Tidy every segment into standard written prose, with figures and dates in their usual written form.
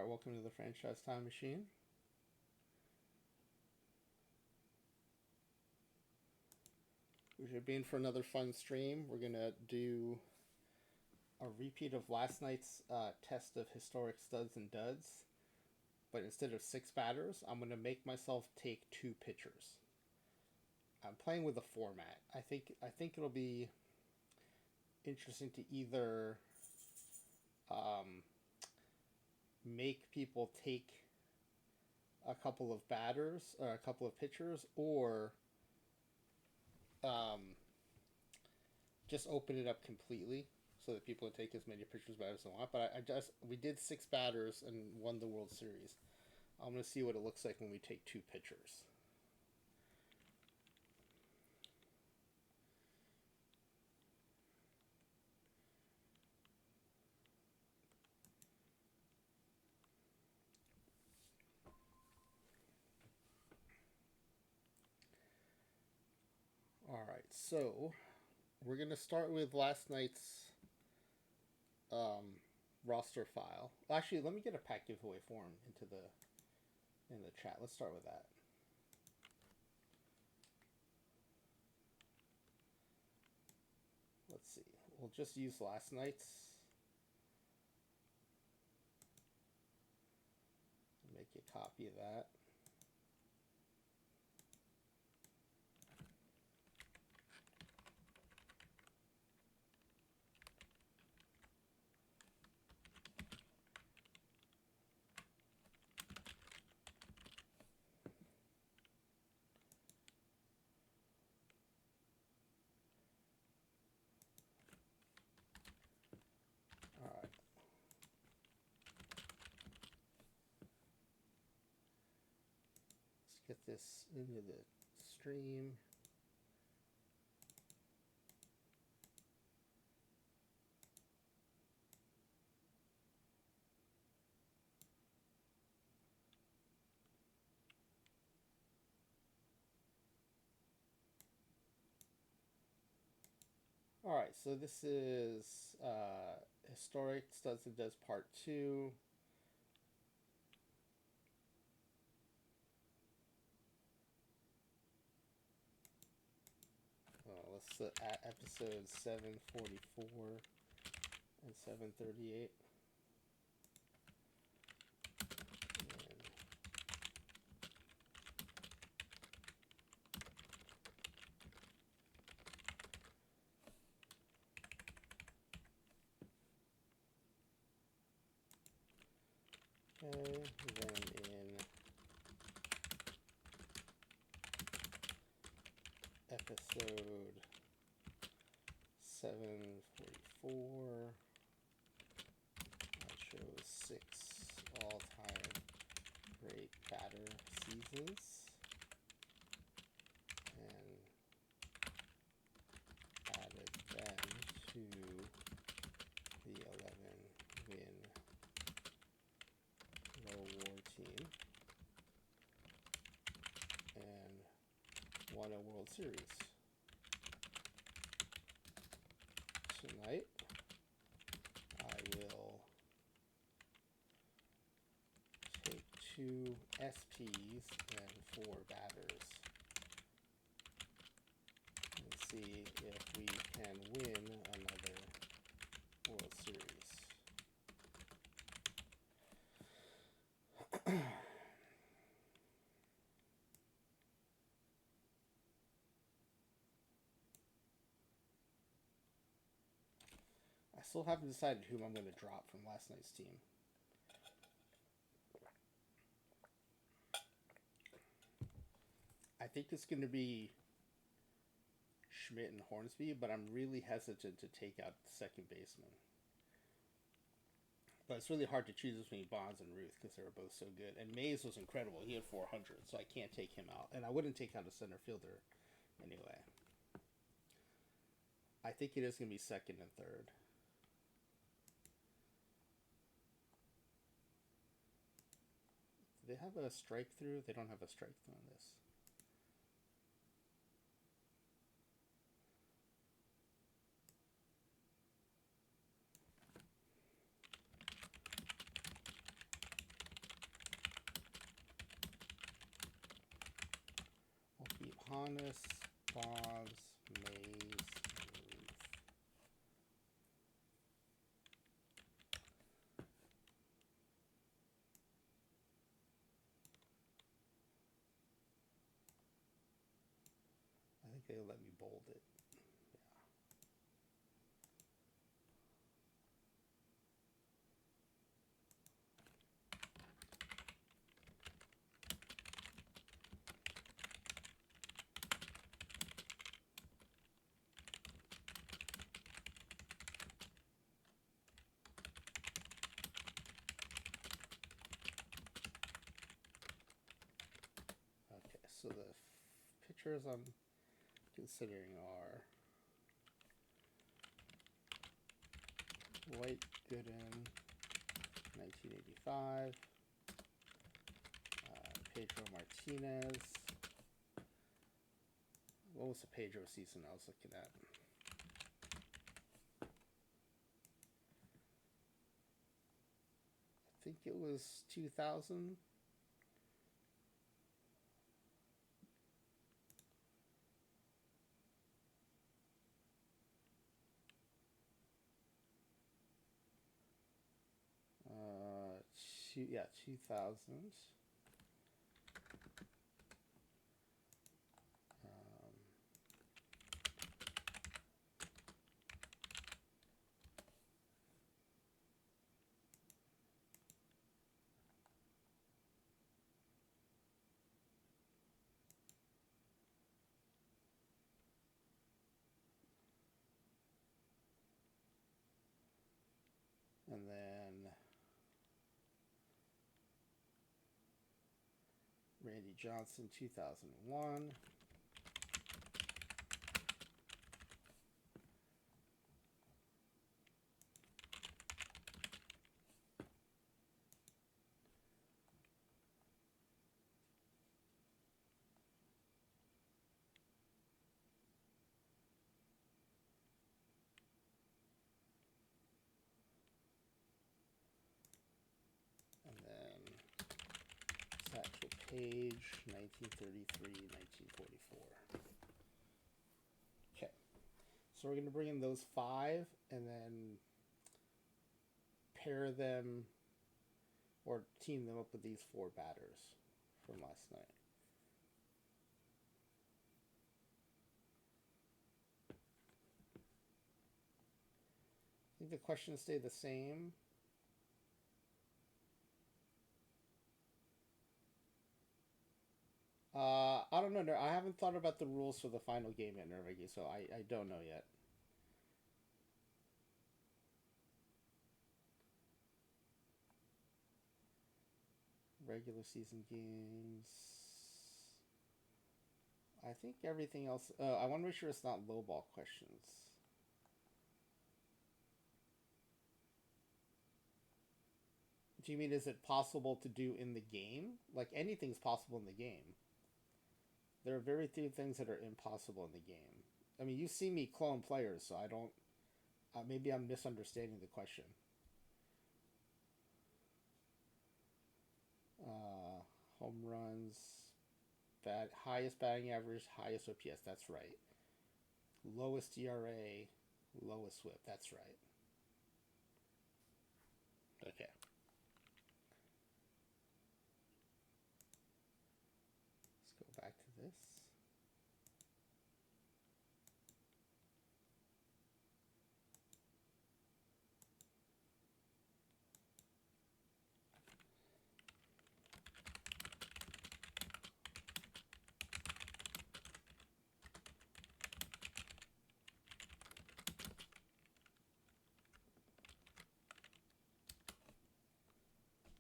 Alright, welcome to the Franchise Time Machine. We should be in for another fun stream. We're going to do a repeat of last night's test of historic studs and duds. But instead of 6 batters, I'm going to make myself take 2 pitchers. I'm playing with the format. I think it'll be interesting to either make people take a couple of batters or a couple of pitchers, or just open it up completely so that people can take as many pitchers as they want. But we did 6 batters and won the World Series. I'm going to see what it looks like when we take 2 pitchers. Alright, so we're going to start with last night's roster file. Actually, let me get a pack giveaway form in the chat. Let's start with that. Let's see. We'll just use last night's. Make a copy of that. Alright. Let's get this into the stream. Alright, so this is Historic Studs and Duds Part 2. Let's at episode 744 and 738. Okay, then in episode 744, I chose 6 all-time great batter seasons and added them to the 11-win no war team and won a World Series. Tonight, I will take 2 SPs and 4 batters and see if we can win another World Series. I still haven't decided whom I'm going to drop from last night's team. I think it's going to be Schmidt and Hornsby, but I'm really hesitant to take out the second baseman. But it's really hard to choose between Bonds and Ruth because they were both so good. And Mays was incredible. He had 400, so I can't take him out. And I wouldn't take out a center fielder anyway. I think it is going to be second and third. Do they have a strike through? They don't have a strike through on this. honest bonds maze move. I think they let me bold it. Okay, so the pictures I'm considering are White Gooden, 1985, Pedro Martinez. What was the Pedro season I was looking at? I think it was 2000. Yeah, 2000. And then Randy Johnson, 2001. And then Satchel Paige, 1933, 1944. Okay. So we're going to bring in those 5 and then pair them or team them up with these 4 batters from last night. I think the questions stay the same. I don't know. I haven't thought about the rules for the final game at Norvegi, so I don't know yet. Regular season games. I think everything else. I want to make sure it's not lowball questions. Do you mean is it possible to do in the game? Like anything's possible in the game. There are very few things that are impossible in the game. I mean, you see me clone players, so I don't. Maybe I'm misunderstanding the question. Home runs, highest batting average, highest OPS. That's right. Lowest ERA, lowest WHIP. That's right. Okay. Let's go back to this.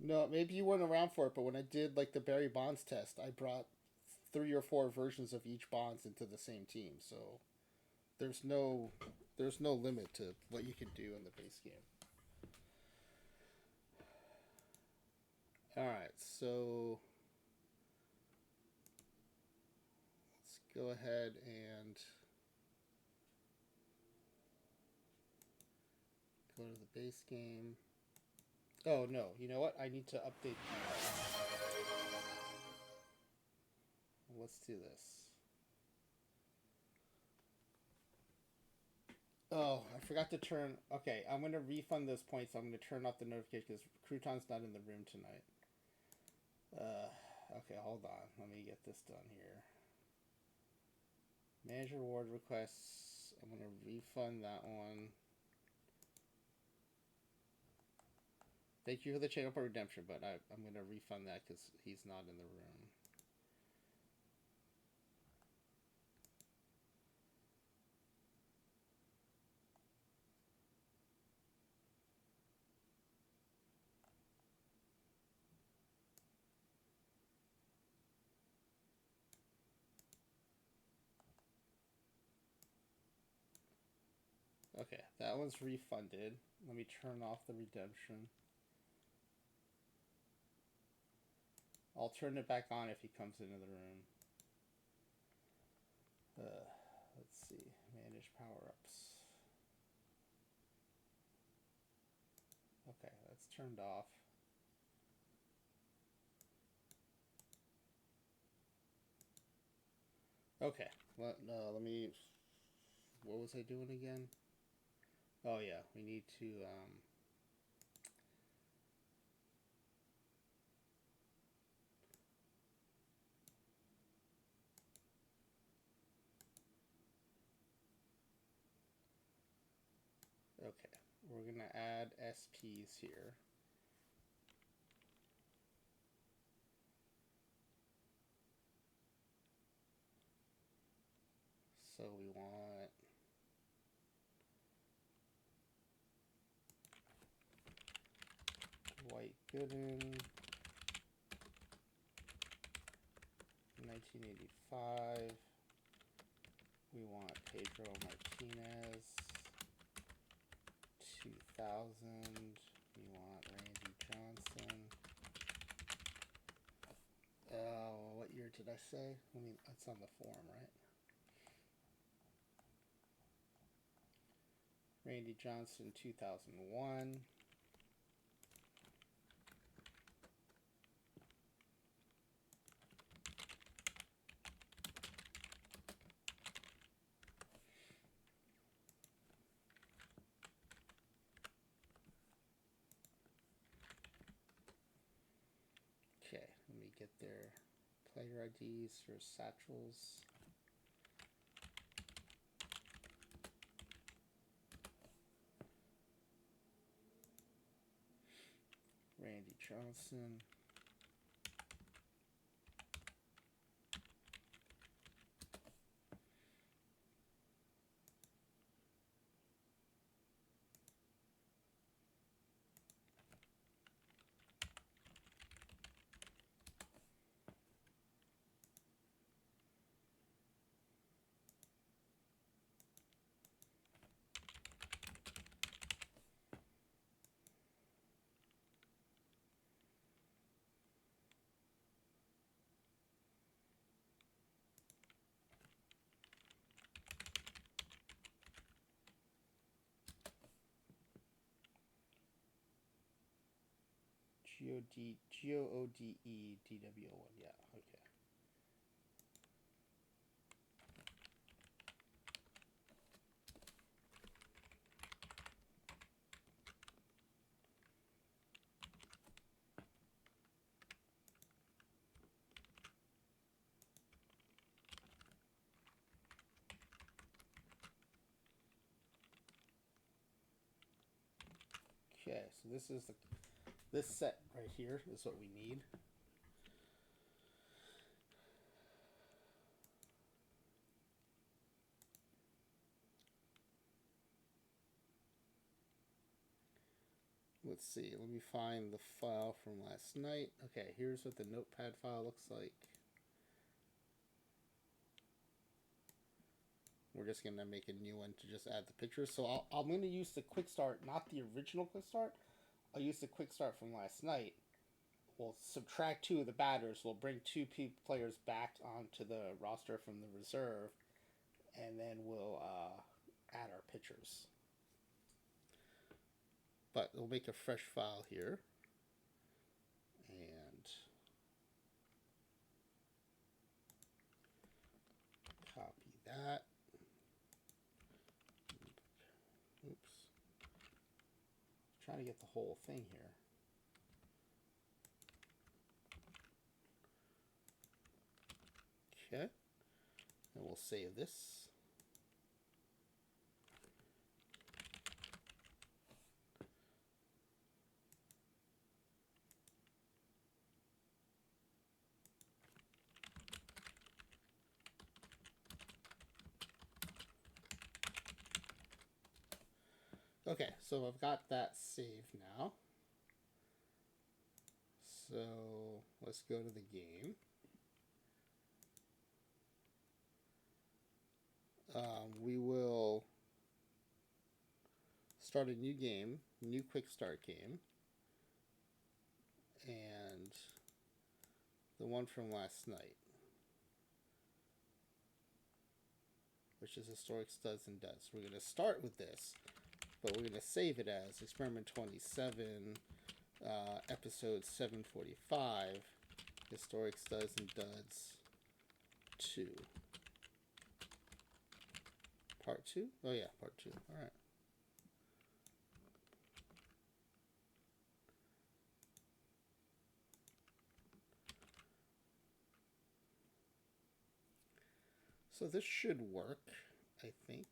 No, maybe you weren't around for it, but when I did like the Barry Bonds test, I brought 3 or 4 versions of each Bonds into the same team. So there's no limit to what you can do in the base game. All right, so let's go ahead and go to the base game. Oh no, you know what? I need to update. Let's do this. Oh, I forgot to turn. Okay, I'm gonna refund those points. I'm gonna turn off the notification because Crouton's not in the room tonight. Okay, hold on. Let me get this done here. Manage reward requests. I'm gonna refund that one. Thank you for the channel for redemption, but I'm gonna refund that because he's not in the room. Okay, that one's refunded. Let me turn off the redemption. I'll turn it back on if he comes into the room. Let's see. Manage power-ups. Okay, that's turned off. Okay, let me. What was I doing again? Oh yeah, we need to. Okay, we're gonna add SPs here. So we want White Gooden, 1985. We want Pedro Martinez, 2000. We want Randy Johnson. What year did I say? I mean, that's on the form, right? Randy Johnson, 2001. Okay, let me get their player IDs for Satchels. Randy Johnson. GODEDWO1. Yeah, okay. Okay, so this set right here is what we need. Let's see, let me find the file from last night. Okay, here's what the notepad file looks like. We're just gonna make a new one to just add the pictures. So I'm gonna use the quick start, not the original quick start. I'll use the quick start from last night. We'll subtract 2 of the batters. We'll bring 2 players back onto the roster from the reserve, and then we'll add our pitchers. But we'll make a fresh file here, and copy that. trying to get the whole thing here. Okay, and we'll save this. Okay, so I've got that saved now. So let's go to the game. We will start a new game, new quick start game. And the one from last night, which is Historic Studs and Duds. We're going to start with this, but we're going to save it as Experiment 27, Episode 745, Historic Studs and Duds 2. Part 2? Oh yeah, Part 2. Alright. So this should work, I think.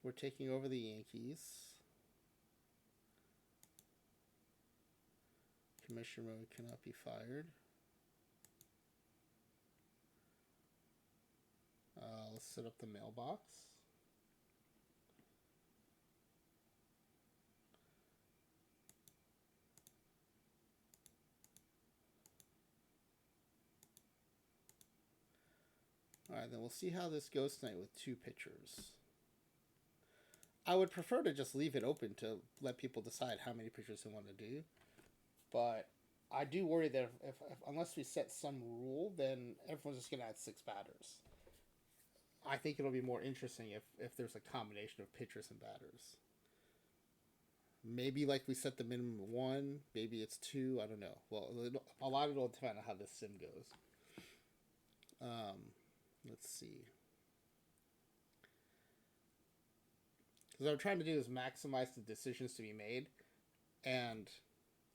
We're taking over the Yankees. Commission mode cannot be fired. Let's set up the mailbox. Alright, then we'll see how this goes tonight with 2 pitchers. I would prefer to just leave it open to let people decide how many pitchers they want to do. But I do worry that if unless we set some rule, then everyone's just going to add 6 batters. I think it'll be more interesting if there's a combination of pitchers and batters. Maybe like we set the minimum 1, maybe it's 2, I don't know. Well, a lot of it will depend on how this sim goes. Let's see. Because what I'm trying to do is maximize the decisions to be made. And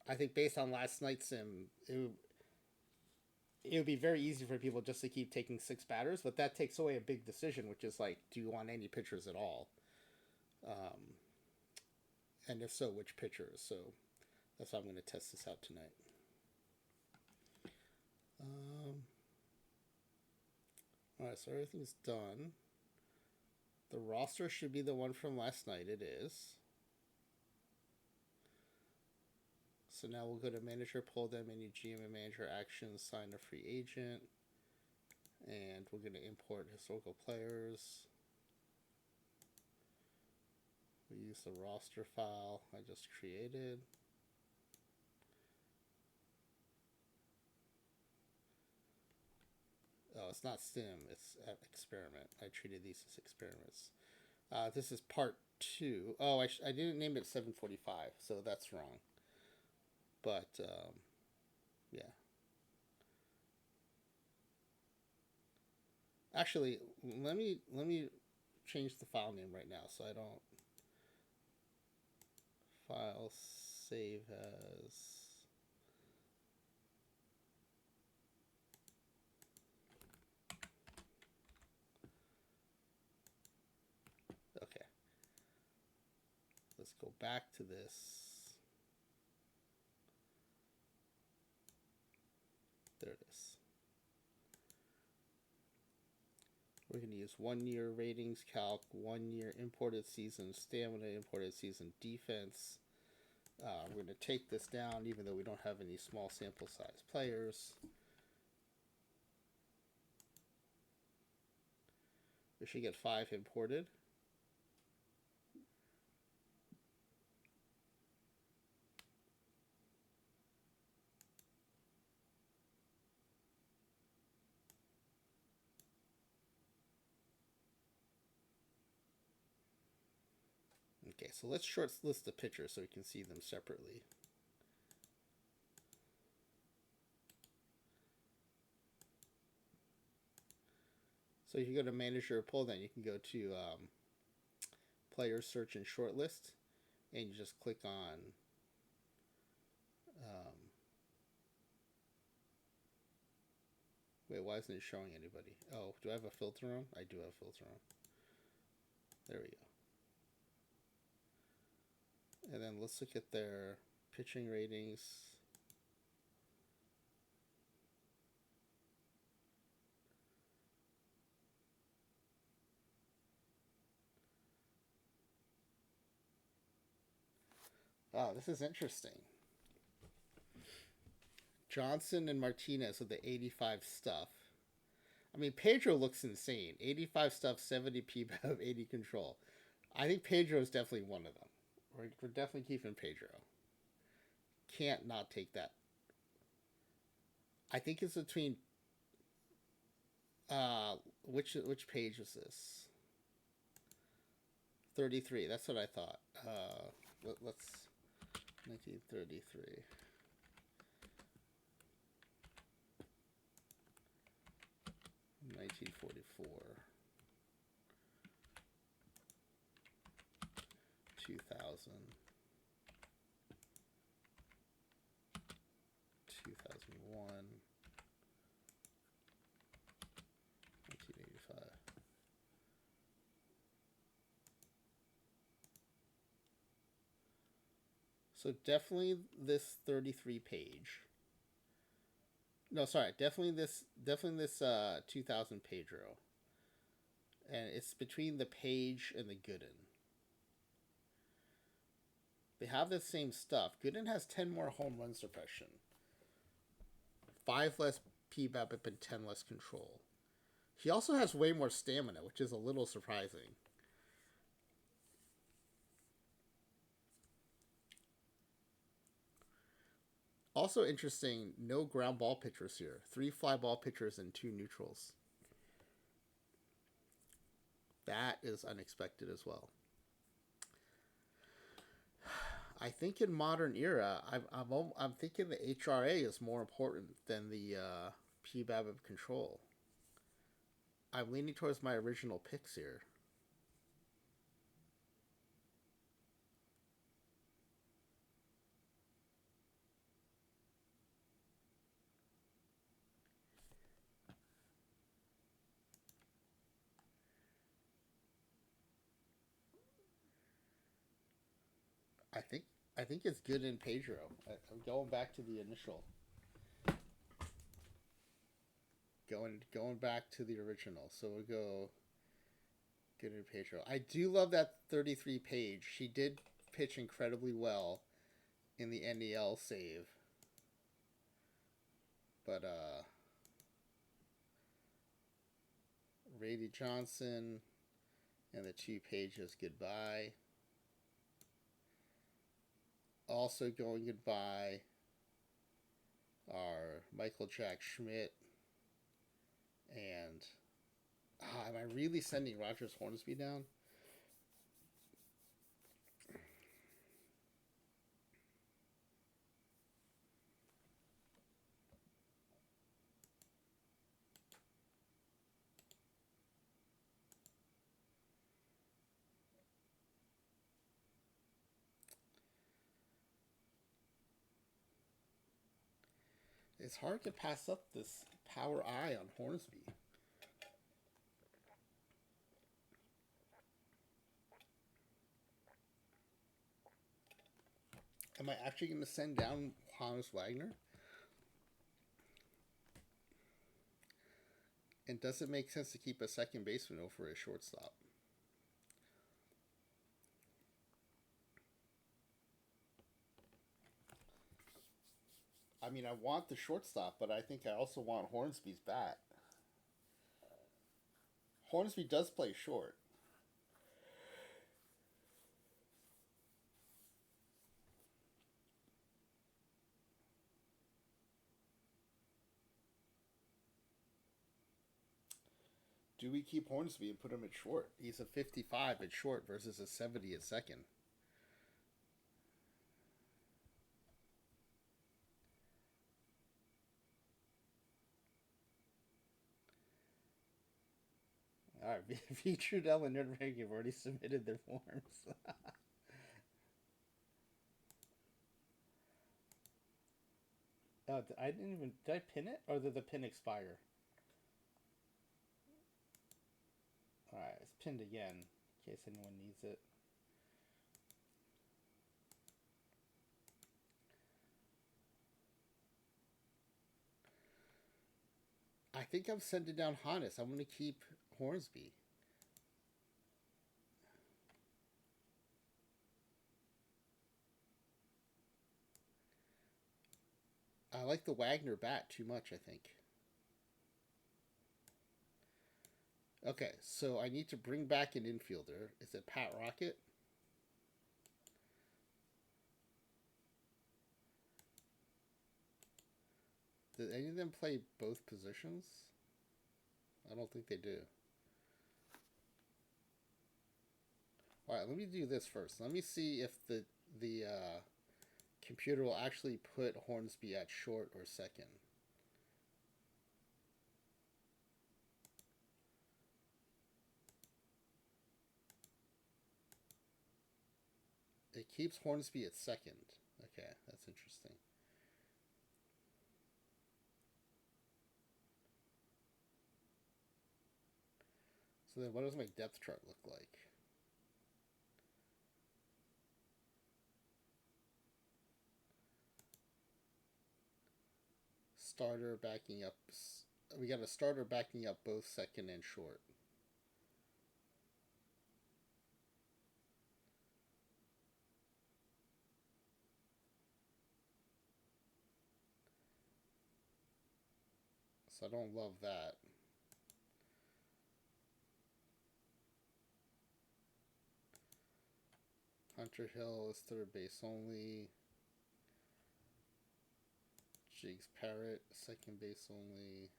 I think based on last night's sim, it would be very easy for people just to keep taking 6 batters. But that takes away a big decision, which is like, do you want any pitchers at all? And if so, which pitchers? So that's why I'm going to test this out tonight. Alright, so everything's done. The roster should be the one from last night. It is. So now we'll go to manager, pull down menu, GM and manager actions, sign a free agent. And we're going to import historical players. We use the roster file I just created. Oh, it's not sim, it's experiment. I treated these as experiments. This is part 2. Oh, I didn't name it 745, so that's wrong. But, yeah. Actually, let me change the file name right now so I don't. File save as. Okay. Let's go back to this. There it is. We're going to use 1 year ratings calc, 1 year imported season stamina, imported season defense. We're going to take this down even though we don't have any small sample size players. We should get 5 imported. Okay, so let's short list the pitchers so we can see them separately. So if you go to manager or pull down, you can go to players search and shortlist. and you just click on wait, why isn't it showing anybody? Oh, do I have a filter on? I do have a filter on. There we go. And then let's look at their pitching ratings. Oh, this is interesting. Johnson and Martinez with the 85 stuff. I mean, Pedro looks insane. 85 stuff, 70 PBAB, 80 control. I think Pedro is definitely one of them. We're definitely keeping Pedro. Can't not take that. I think it's between. Which page is this? 33. That's what I thought. Let's 1933. 1944. 2000. 2001. 1985. So definitely this 33 page. No, sorry, definitely this 2000 Pedro. And it's between the Page and the Gooden. They have the same stuff. Gooden has 10 more home run suppression, 5 less PBAP, and 10 less control. He also has way more stamina, which is a little surprising. Also interesting, no ground ball pitchers here. 3 fly ball pitchers and 2 neutrals. That is unexpected as well. I think in modern era, I'm thinking the HRA is more important than the PBAB of control. I'm leaning towards my original picks here. I think it's good in Pedro. I'm going back to the initial. Going back to the original. So we'll go good in Pedro. I do love that 33 page. She did pitch incredibly well in the NEL save. But Rady Johnson and the 2 pages goodbye. Also going goodbye are Michael Jack Schmidt and am I really sending Rogers Hornsby down? It's hard to pass up this power eye on Hornsby. Am I actually going to send down Hans Wagner? And does it make sense to keep a second baseman over a shortstop? I mean, I want the shortstop, but I think I also want Hornsby's bat. Hornsby does play short. Do we keep Hornsby and put him at short? He's a 55 at short versus a 70 at second. All right, V. Trudell and Nerdberg have already submitted their forms. Oh, I didn't even. Did I pin it, or did the pin expire? All right, it's pinned again in case anyone needs it. I think I'm sending down Hannes. I'm going to keep Hornsby. I like the Wagner bat too much, I think. Okay, so I need to bring back an infielder. Is it Pat Rocket? Did any of them play both positions? I don't think they do. All right, let me do this first. Let me see if the computer will actually put Hornsby at short or second. It keeps Hornsby at second. Okay, that's interesting. So then what does my depth chart look like? Starter backing up. We got a starter backing up both second and short. So I don't love that. Hunter Hill is third base only. Jigs Parrott, second base only.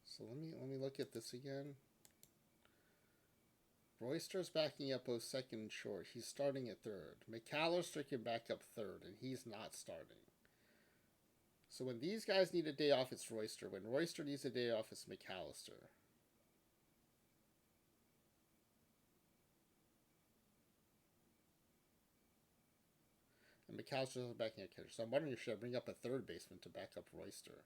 So let me look at this again. Royster's backing up both second and short. He's starting at third. McAllister can back up third, and he's not starting. So when these guys need a day off, it's Royster. When Royster needs a day off, it's McAllister. And McAllister is backing up catcher. So I'm wondering if should I bring up a third baseman to back up Royster?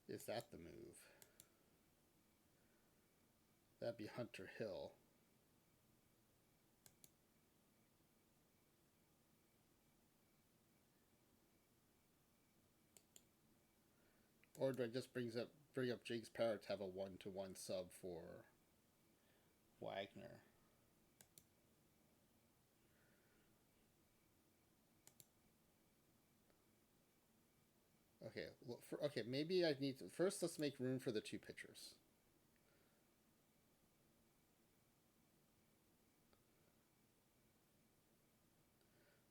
Is that the move? That'd be Hunter Hill. Or do I just bring up Jake's Parrott to have a 1-to-1 sub for Wagner? Okay, well, okay, maybe I need to first. Let's make room for the two pitchers.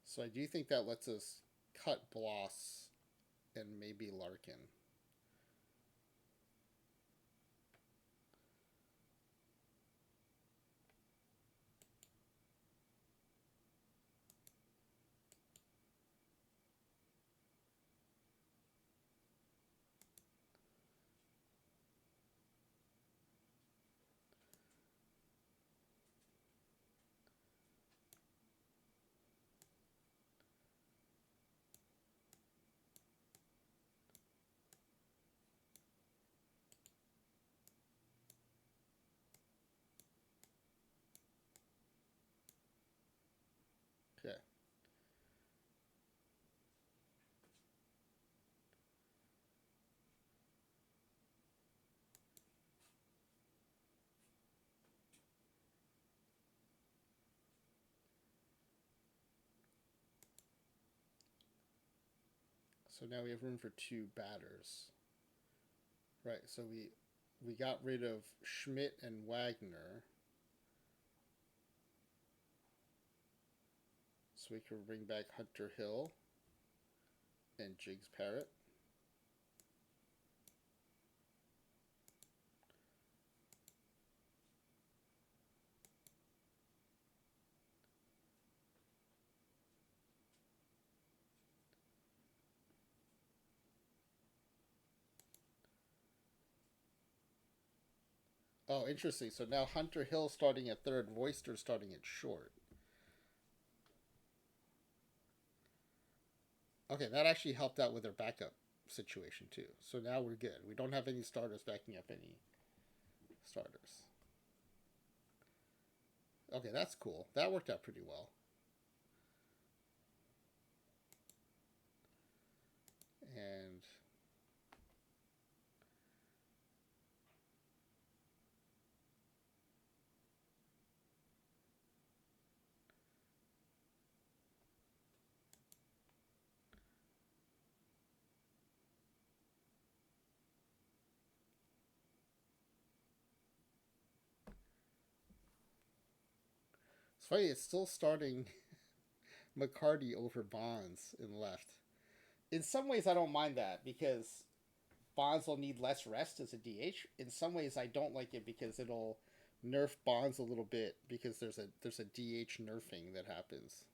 So I do think that lets us cut Bloss and maybe Larkin. Okay. So now we have room for two batters. Right, so we got rid of Schmidt and Wagner. So we can bring back Hunter Hill and Jigs Parrott. Oh, interesting. So now Hunter Hill starting at third, Royster starting at short. Okay, that actually helped out with their backup situation too. So now we're good. We don't have any starters backing up any starters. Okay, that's cool. That worked out pretty well. And it's funny, it's still starting McCarty over Bonds in left. In some ways, I don't mind that because Bonds will need less rest as a DH. In some ways, I don't like it because it'll nerf Bonds a little bit because there's a DH nerfing that happens.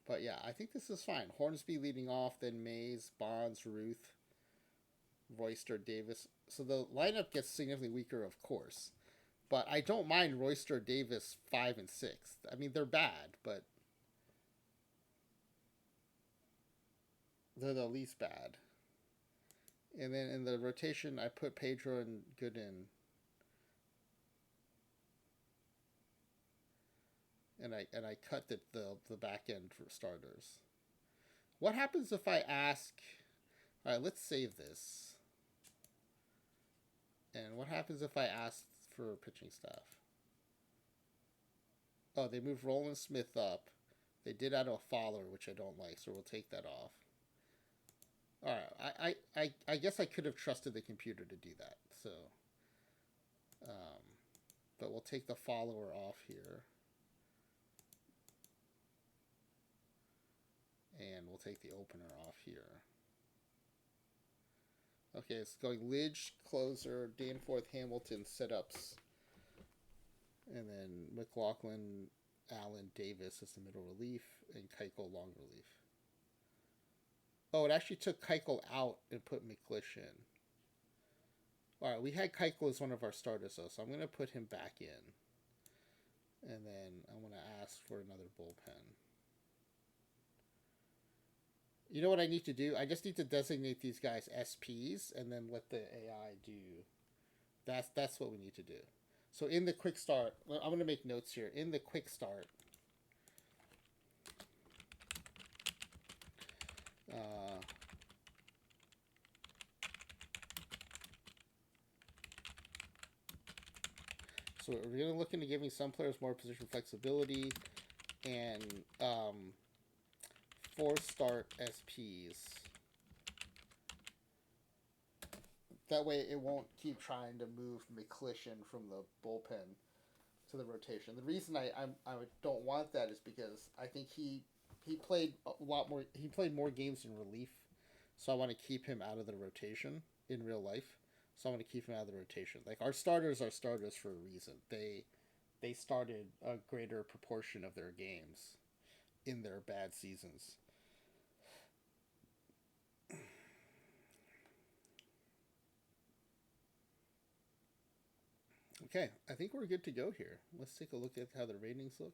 But yeah, I think this is fine. Hornsby leading off, then Mays, Bonds, Ruth, Royster, Davis. So the lineup gets significantly weaker, of course. But I don't mind Royster, Davis, 5 and 6. I mean, they're bad, but they're the least bad. And then in the rotation, I put Pedro and Gooden. And I cut the back end for starters. What happens if I ask? All right, let's save this. And what happens if I ask for pitching staff? Oh, they moved Roland Smith up. They did add a Fowler, which I don't like, so we'll take that off. All right, I guess I could have trusted the computer to do that. So, but we'll take the follower off here, and we'll take the opener off here. Okay, it's going Lidge, closer, Danforth, Hamilton, setups, and then McLaughlin, Allen, Davis as the middle relief, and Keuchel long relief. Oh, it actually took Keuchel out and put McClish in. All right, we had Keuchel as one of our starters, though, so I'm going to put him back in. And then I'm going to ask for another bullpen. You know what I need to do? I just need to designate these guys SPs and then let the AI do. That's what we need to do. So in the quick start, I'm going to make notes here. In the quick start, so we're going to look into giving some players more position flexibility and 4-start SPs. That way it won't keep trying to move McClish in from the bullpen to the rotation. The reason I don't want that is because I think he played a lot more. He played more games in relief, so I want to keep him out of the rotation in real life. So I want to keep him out of the rotation. Like our starters are starters for a reason. They started a greater proportion of their games in their bad seasons. Okay, I think we're good to go here. Let's take a look at how the ratings look.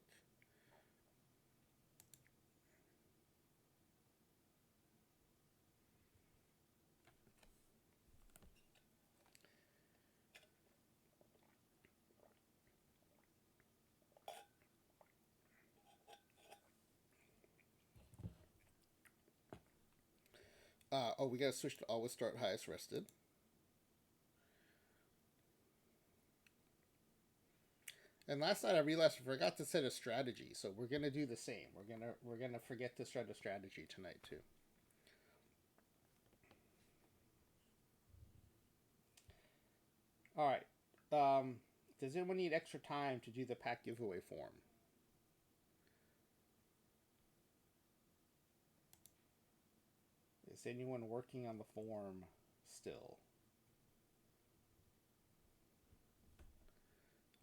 We gotta switch to always start highest rested. And last night I realized I forgot to set a strategy, so we're gonna do the same. We're gonna forget to set a strategy tonight too. All right. Does anyone need extra time to do the pack giveaway form? Is anyone working on the form still?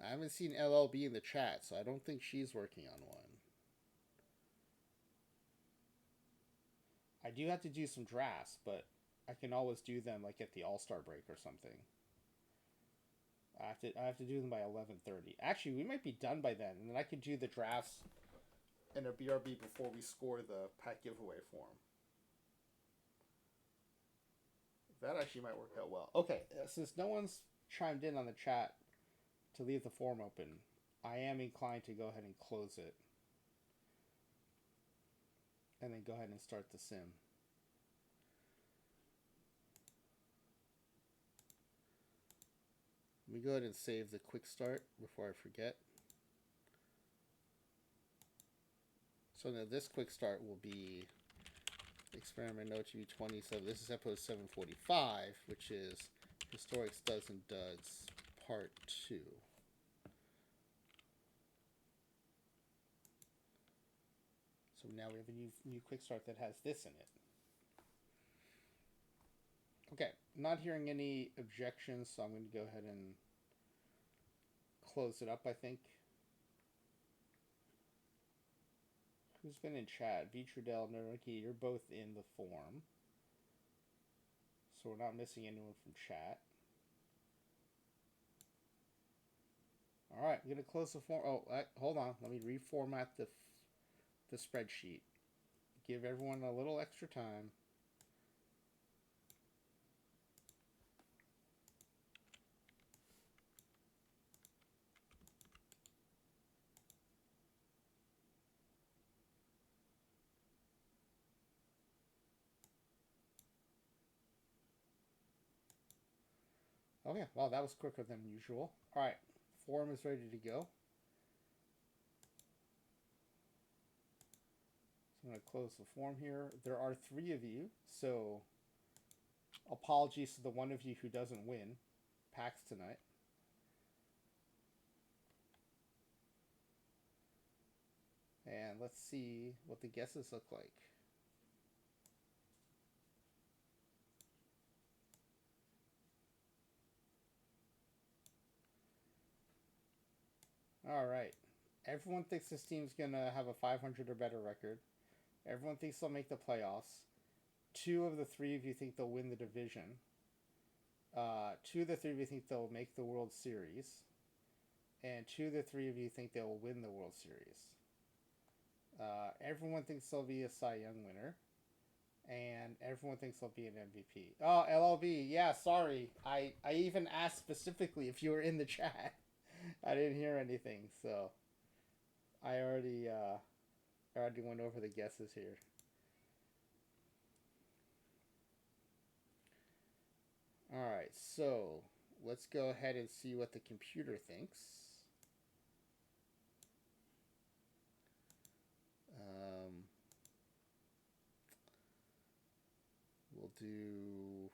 I haven't seen LLB in the chat, so I don't think she's working on one. I do have to do some drafts, but I can always do them like at the All-Star break or something. I have to do them by 11:30. Actually, we might be done by then, and then I could do the drafts and a BRB before we score the pack giveaway form. That actually might work out well. Okay, since no one's chimed in on the chat to leave the form open, I am inclined to go ahead and close it. And then go ahead and start the sim. Let me go ahead and save the quick start before I forget. So now this quick start will be Experiment OOTP27. This is episode 745, which is Historic Studs and Duds Part 2. So now we have a new quick start that has this in it. Okay, not hearing any objections, so I'm going to go ahead and close it up, I think. Who's been in chat? V. Trudell, Naruki, you're both in the form. So we're not missing anyone from chat. Alright, I'm going to close the form. Oh, hold on. Let me reformat the spreadsheet. Give everyone a little extra time. Okay, well, that was quicker than usual. Alright, form is ready to go. So I'm going to close the form here. There are 3 of you, so apologies to the one of you who doesn't win packs tonight. And let's see what the guesses look like. Alright. Everyone thinks this team's going to have a 500 or better record. Everyone thinks they'll make the playoffs. 2 of the 3 of you think they'll win the division. 2 of the 3 of you think they'll make the World Series. And 2 of the 3 of you think they'll win the World Series. Everyone thinks they'll be a Cy Young winner. And everyone thinks they'll be an MVP. Oh, LLB. Yeah, sorry. I even asked specifically if you were in the chat. I didn't hear anything, so I already went over the guesses here. Alright, so let's go ahead and see what the computer thinks. We'll do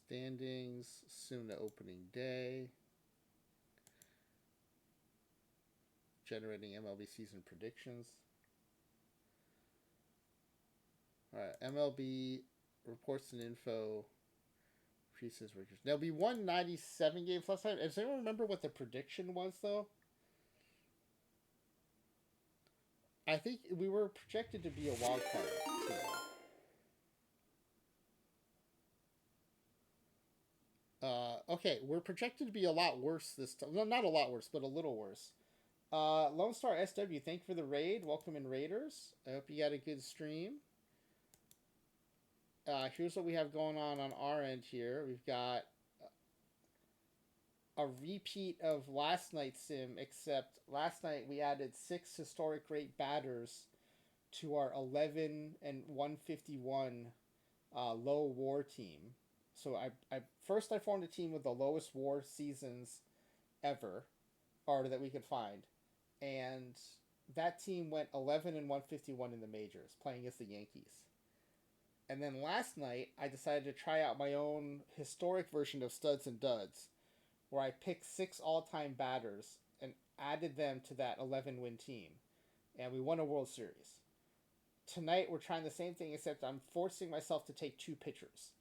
standings, soon to opening day, generating MLB season predictions. Alright, MLB reports and info. Preseason records. Now, we won 97 games last time. Does anyone remember what the prediction was, though? I think we were projected to be a wild card team. Okay, we're projected to be a lot worse this time. No, not a lot worse, but a little worse. Lone Star SW, thank you for the raid. Welcome in, Raiders. I hope you had a good stream. Here's what we have going on our end here. We've got a repeat of last night's sim, except last night we added 6 historic rate batters to our 11 and 151 low WAR team. So I formed a team with the lowest WAR seasons ever, or that we could find, and that team went 11 and 151 in the majors, playing against the Yankees. And then last night, I decided to try out my own historic version of Studs and Duds, where I picked 6 all-time batters and added them to that 11-win team. And we won a World Series. Tonight, we're trying the same thing, except I'm forcing myself to take 2 pitchers.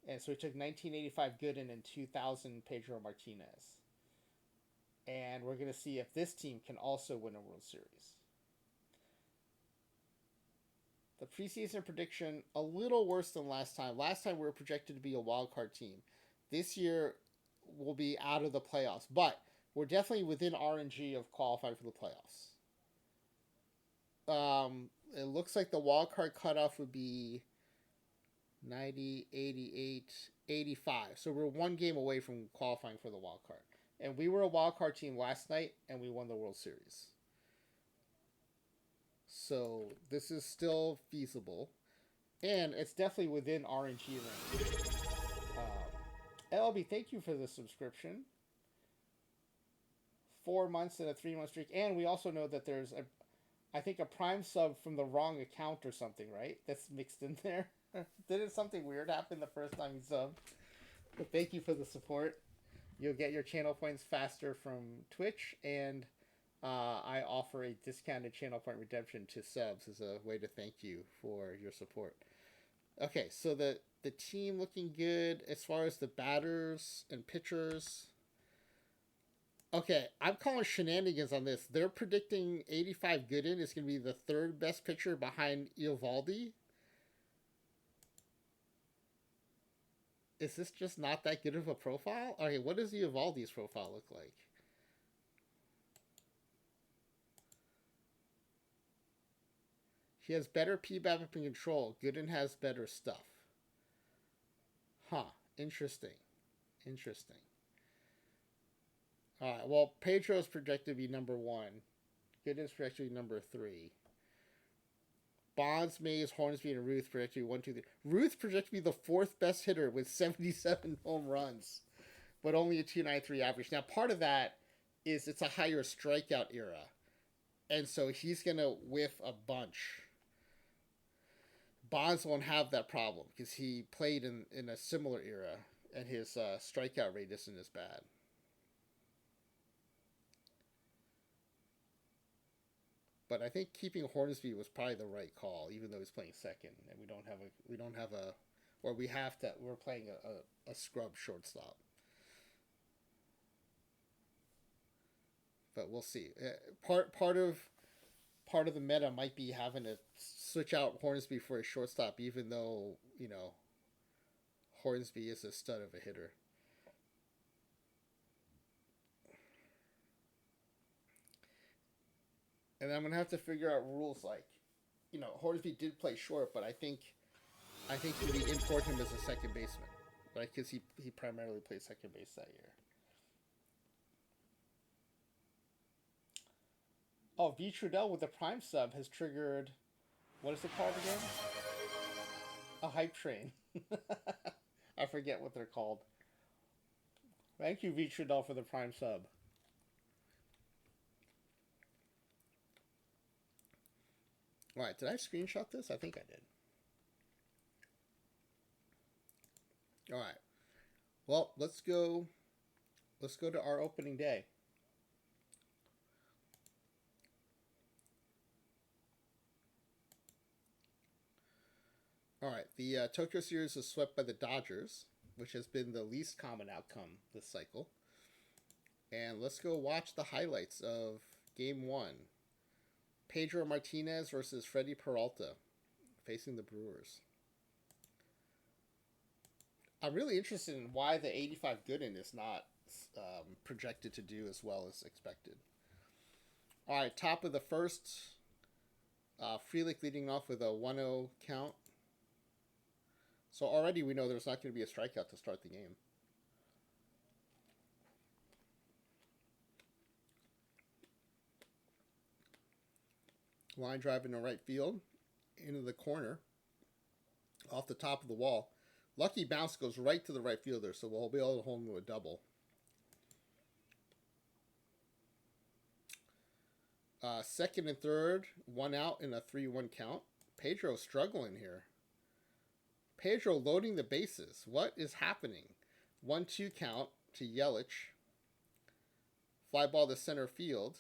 And so we took 1985 Gooden and 2000 Pedro Martinez. And we're going to see if this team can also win a World Series. The preseason prediction a little worse than last time. Last time we were projected to be a wild card team. This year we'll be out of the playoffs, but we're definitely within RNG of qualifying for the playoffs. It looks like the wild card cutoff would be 90, 88, 85. So we're one game away from qualifying for the wild card. And we were a wild card team last night, and we won the World Series. So this is still feasible, and it's definitely within RNG range. LB, thank you for the subscription. 4 months and a 3 month streak, and we also know that there's I think a Prime sub from the wrong account or something, right? That's mixed in there. Didn't something weird happen the first time you subbed? But thank you for the support. You'll get your channel points faster from Twitch, and I offer a discounted channel point redemption to subs as a way to thank you for your support. Okay, so the team looking good as far as the batters and pitchers. Okay, I'm calling shenanigans on this. They're predicting 85 Gooden is going to be the third best pitcher behind Eovaldi. Is this just not that good of a profile? Okay, what does Eovaldi's profile look like? He has better PBAP and control. Gooden has better stuff. Huh. Interesting. Interesting. Alright, well, Pedro's projected to be number 1. Gooden's projected to be number 3. Bonds, Mays, Hornsby, and Ruth projected to be 1, 2, 3. Ruth projected to be the 4th best hitter with 77 home runs, but only a 2.93 average. Now, part of that is it's a higher strikeout era, and so he's going to whiff a bunch. Bonds won't have that problem because he played in a similar era, and his strikeout rate isn't as bad. But I think keeping Hornsby was probably the right call, even though he's playing second, and we're playing a scrub shortstop. But we'll see. Part of the meta might be having to switch out Hornsby for a shortstop, even though Hornsby is a stud of a hitter. And I'm gonna have to figure out rules like, Hornsby did play short, but I think we import him as a second baseman, right? Because he primarily played second base that year. Oh, V Trudell with the Prime sub has triggered, what is it called again? A hype train. I forget what they're called. Thank you, V Trudell, for the Prime sub. Alright, did I screenshot this? I think I did. Alright. Well, let's go to our opening day. Alright, the Tokyo series was swept by the Dodgers, which has been the least common outcome this cycle. And let's go watch the highlights of Game 1. Pedro Martinez versus Freddy Peralta facing the Brewers. I'm really interested in why the 85 Gooden is not projected to do as well as expected. Alright, top of the first. Frelick leading off with a 1-0 count. So already we know there's not going to be a strikeout to start the game. Line drive into right field, into the corner, off the top of the wall. Lucky bounce goes right to the right fielder, so we'll be able to hold him to a double. Second and third, 1 out in a 3-1 count. Pedro struggling here. Pedro loading the bases. What is happening? 1-2 count to Yelich. Fly ball to center field.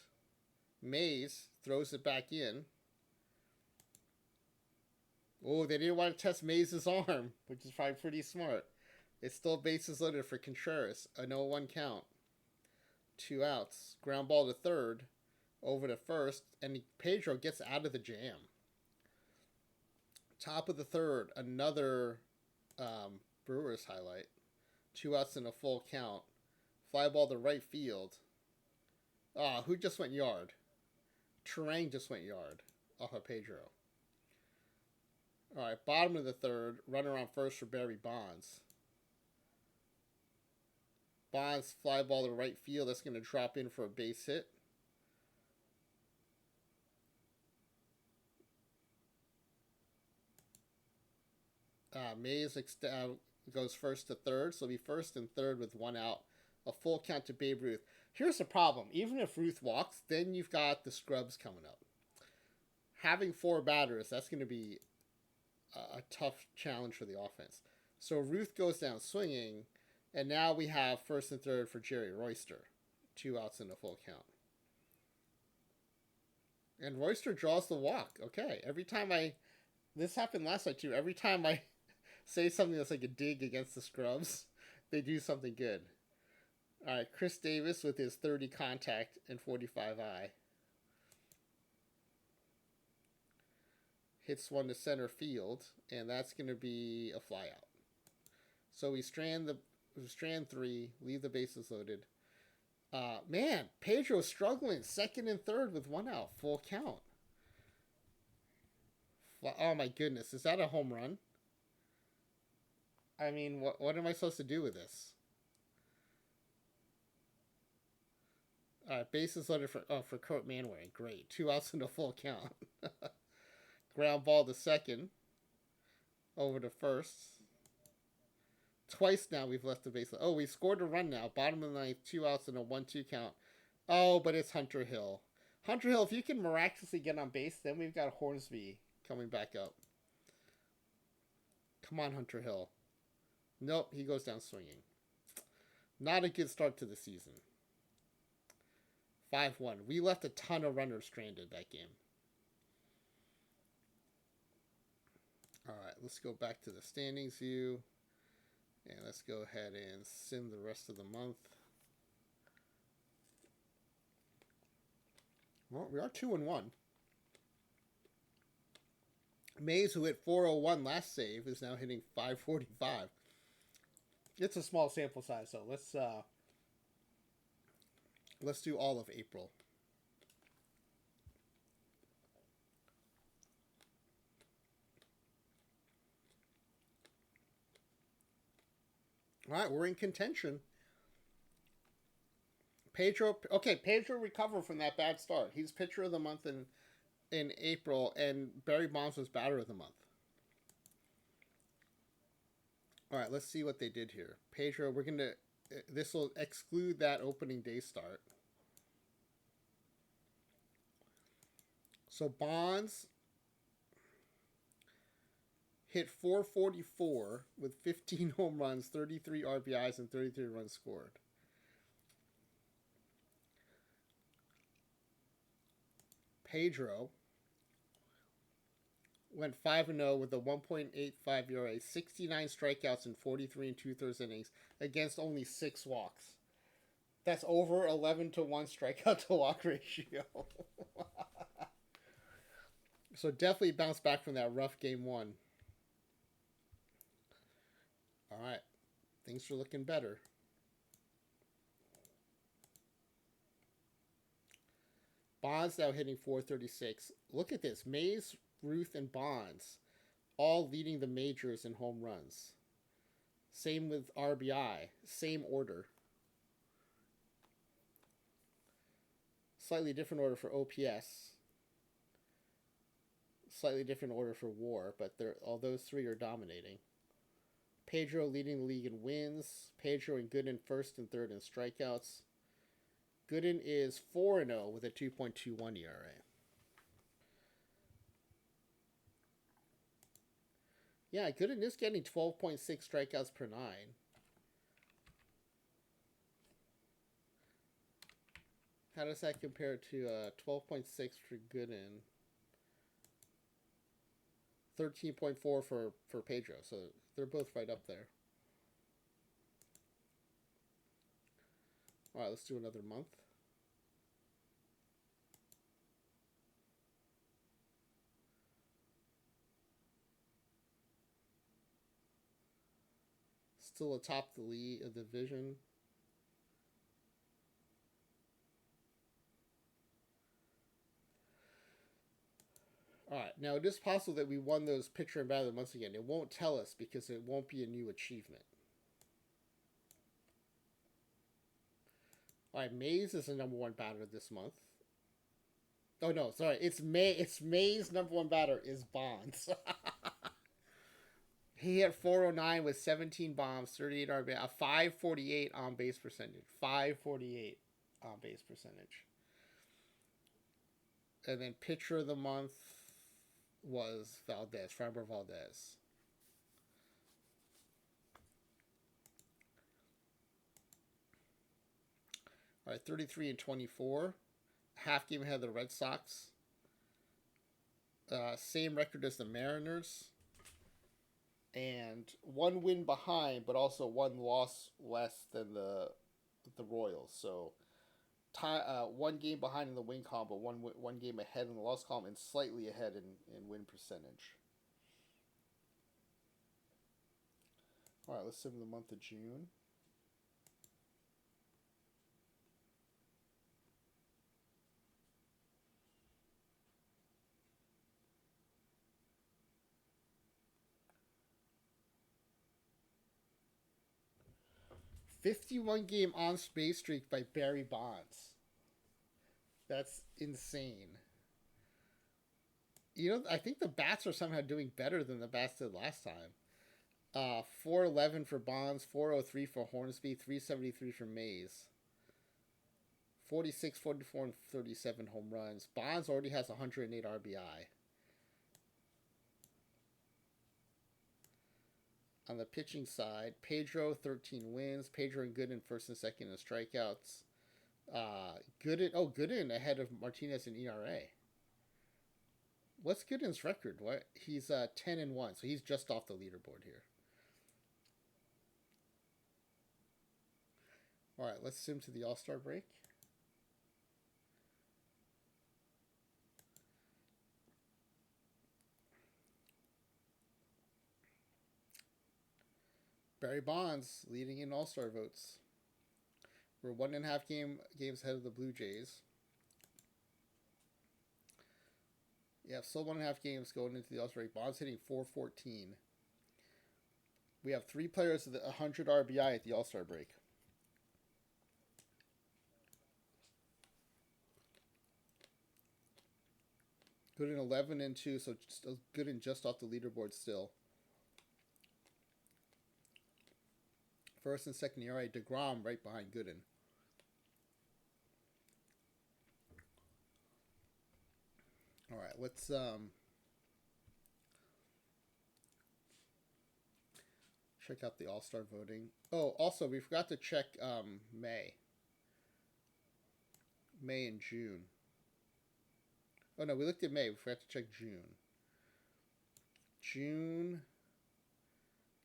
Mays throws it back in. Oh, they didn't want to test Mays' arm, which is probably pretty smart. It's still bases loaded for Contreras. A 0-1 count. 2 outs. Ground ball to third. Over to first. And Pedro gets out of the jam. Top of the third, another Brewers highlight. 2 outs and a full count. Fly ball to right field. Ah, who just went yard? Terang just went yard off of Pedro. All right, bottom of the third, runner on first for Barry Bonds. Bonds fly ball to right field. That's going to drop in for a base hit. Mays goes first to third, so he'll be first and third with 1 out. A full count to Babe Ruth. Here's the problem. Even if Ruth walks, then you've got the scrubs coming up. Having 4 batters, that's going to be a tough challenge for the offense. So Ruth goes down swinging, and now we have first and third for Jerry Royster. 2 outs and a full count. And Royster draws the walk. Okay, every time this happened last night too. Every time I say something that's like a dig against the scrubs, they do something good. All right, Chris Davis with his 30 contact and 45 eye. Hits one to center field, and that's going to be a flyout. So we strand 3, leave the bases loaded. Man, Pedro's struggling. Second and third with 1 out, full count. Oh my goodness, is that a home run? I mean, what am I supposed to do with this? Bases loaded for Kurt Manwaring. Great. 2 outs and a full count. Ground ball to second. Over to first. Twice now we've left the base. Oh, we scored a run now. Bottom of the ninth, 2 outs and a 1-2 count. Oh, but it's Hunter Hill. Hunter Hill, if you can miraculously get on base, then we've got Hornsby coming back up. Come on, Hunter Hill. Nope, he goes down swinging. Not a good start to the season. 5-1. We left a ton of runners stranded that game. All right, let's go back to the standings view. And let's go ahead and sim the rest of the month. Well, we are 2-1. Mays, who hit 401 last save, is now hitting 545. It's a small sample size, so let's do all of April. All right, we're in contention. Pedro recovered from that bad start. He's pitcher of the month in April, and Barry Bonds was batter of the month. All right, let's see what they did here. Pedro, this will exclude that opening day start. So Bonds hit 444 with 15 home runs, 33 RBIs, and 33 runs scored. Pedro went 5-0 with a 1.85 ERA, 69 strikeouts in 43 2/3 innings against only 6 walks. That's over 11-1 strikeout to walk ratio. So definitely bounced back from that rough game 1. All right, things are looking better. Bonds now hitting 436. Look at this. Mays, Ruth, and Bonds all leading the majors in home runs. Same with RBI. Same order. Slightly different order for OPS. Slightly different order for WAR, but all those 3 are dominating. Pedro leading the league in wins. Pedro and Gooden first and third in strikeouts. Gooden is 4-0 with a 2.21 ERA. Yeah, Gooden is getting 12.6 strikeouts per 9. How does that compare to 12.6 for Gooden? 13.4 for Pedro, so they're both right up there. All right, let's do another month. still atop the league of the division. All right, now it is possible that we won those pitcher and batter once again. It won't tell us because it won't be a new achievement. All right, Mays is the #1 batter this month. Oh no, sorry, it's May. It's May's #1 batter is Bonds. He hit 409 with 17 bombs, 38 RBI, a 548 on base percentage. 548 on base percentage. And then pitcher of the month was Valdez, Framber Valdez. All right, 33-24. Half game ahead of the Red Sox. Same record as the Mariners. And one win behind, but also one loss less than the Royals. So one game behind in the win column, but one game ahead in the loss column, and slightly ahead in win percentage. All right, let's sim the month of June. "51 game on space streak by Barry Bonds." That's insane. You know, I think the bats are somehow doing better than the bats did last time. 411 for Bonds, 403 for Hornsby, 373 for Mays. 46, 44, and 37 home runs. Bonds already has 108 RBI. On the pitching side, Pedro 13 wins. Pedro and Gooden first and second in strikeouts. Gooden ahead of Martinez in ERA. What's Gooden's record? What he's 10-1, so he's just off the leaderboard here. All right, let's sim to the All-Star break. Barry Bonds leading in All-Star votes. We're 1.5 games ahead of the Blue Jays. Yeah, still 1.5 games going into the All-Star break. Bonds hitting 414. We have 3 players with 100 RBI at the All-Star break. Gooden 11-2, so Gooden just off the leaderboard still. First and second ERA, DeGrom right behind Gooden. All right, let's check out the All-Star voting. Oh, also, we forgot to check May and June. Oh, no, we looked at May. We forgot to check June. June,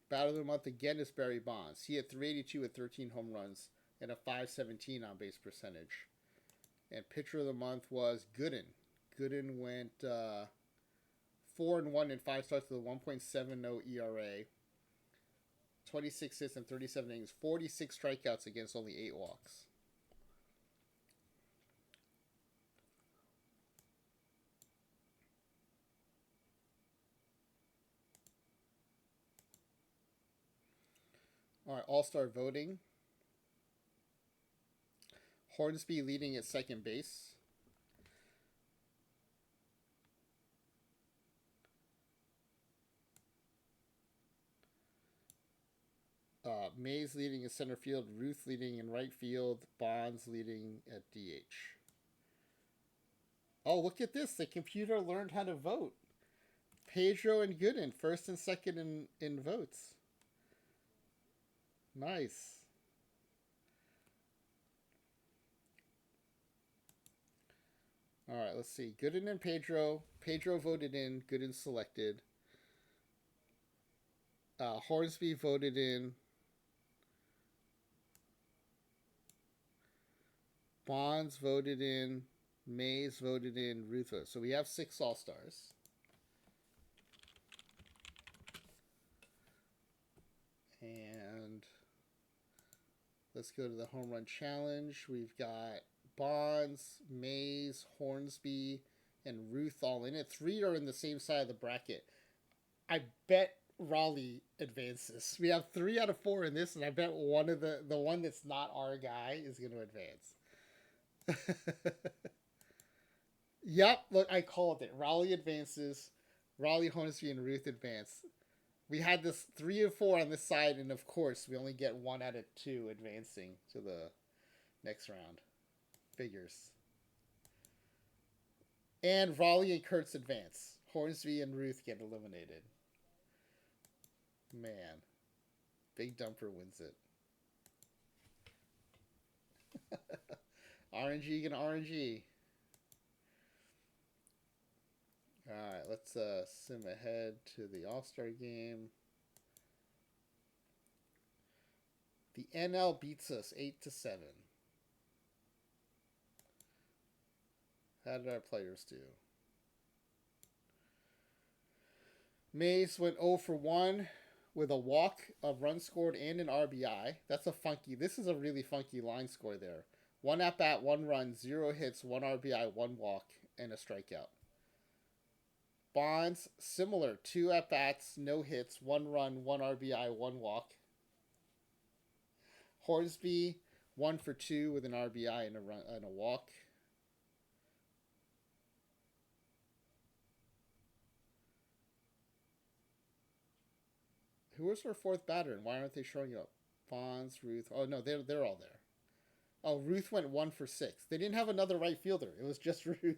batter of the month again is Barry Bonds. He had 382 with 13 home runs and a 517 on base percentage. And pitcher of the month was Gooden. Gooden went 4-1 in 5 starts with a 1.70 ERA. 26 hits and 37 innings, 46 strikeouts against only 8 walks. All right, All-Star voting. Hornsby leading at second base. Mays leading in center field, Ruth leading in right field, Bonds leading at DH. Oh, look at this. The computer learned how to vote. Pedro and Gooden, first and second in votes. Nice. All right, let's see. Gooden and Pedro. Pedro voted in. Gooden selected. Hornsby voted in. Bonds voted in. Mays voted in. Ruth voted. So we have 6 All-Stars. And let's go to the home run challenge. We've got Bonds, Mays, Hornsby, and Ruth all in it. 3 are in the same side of the bracket. I bet Raleigh advances. We have 3 out of 4 in this, and I bet one of the one that's not our guy is going to advance. Yep, look, I called it. Raleigh advances. Raleigh, Hornsby, and Ruth advance. We had this 3 of 4 on this side, and of course, we only get 1 out of 2 advancing to the next round. Figures. And Raleigh and Kurtz advance. Hornsby and Ruth get eliminated. Man. Big Dumper wins it. RNG gonna RNG. Alright, let's sim ahead to the All-Star game. The NL beats us 8-7. How did our players do? Mays went 0 for 1 with a walk, a run scored, and an RBI. That's a funky. This is a really funky line score there. 1 at bat, 1 run, 0 hits, 1 RBI, 1 walk, and a strikeout. Bonds, similar. 2 at bats, no hits, 1 run, 1 RBI, 1 walk. Hornsby, 1 for 2 with an RBI and a walk. Who was our 4th batter, and why aren't they showing up? Bonds, Ruth. Oh no, they're all there. Oh, Ruth went 1 for 6. They didn't have another right fielder. It was just Ruth.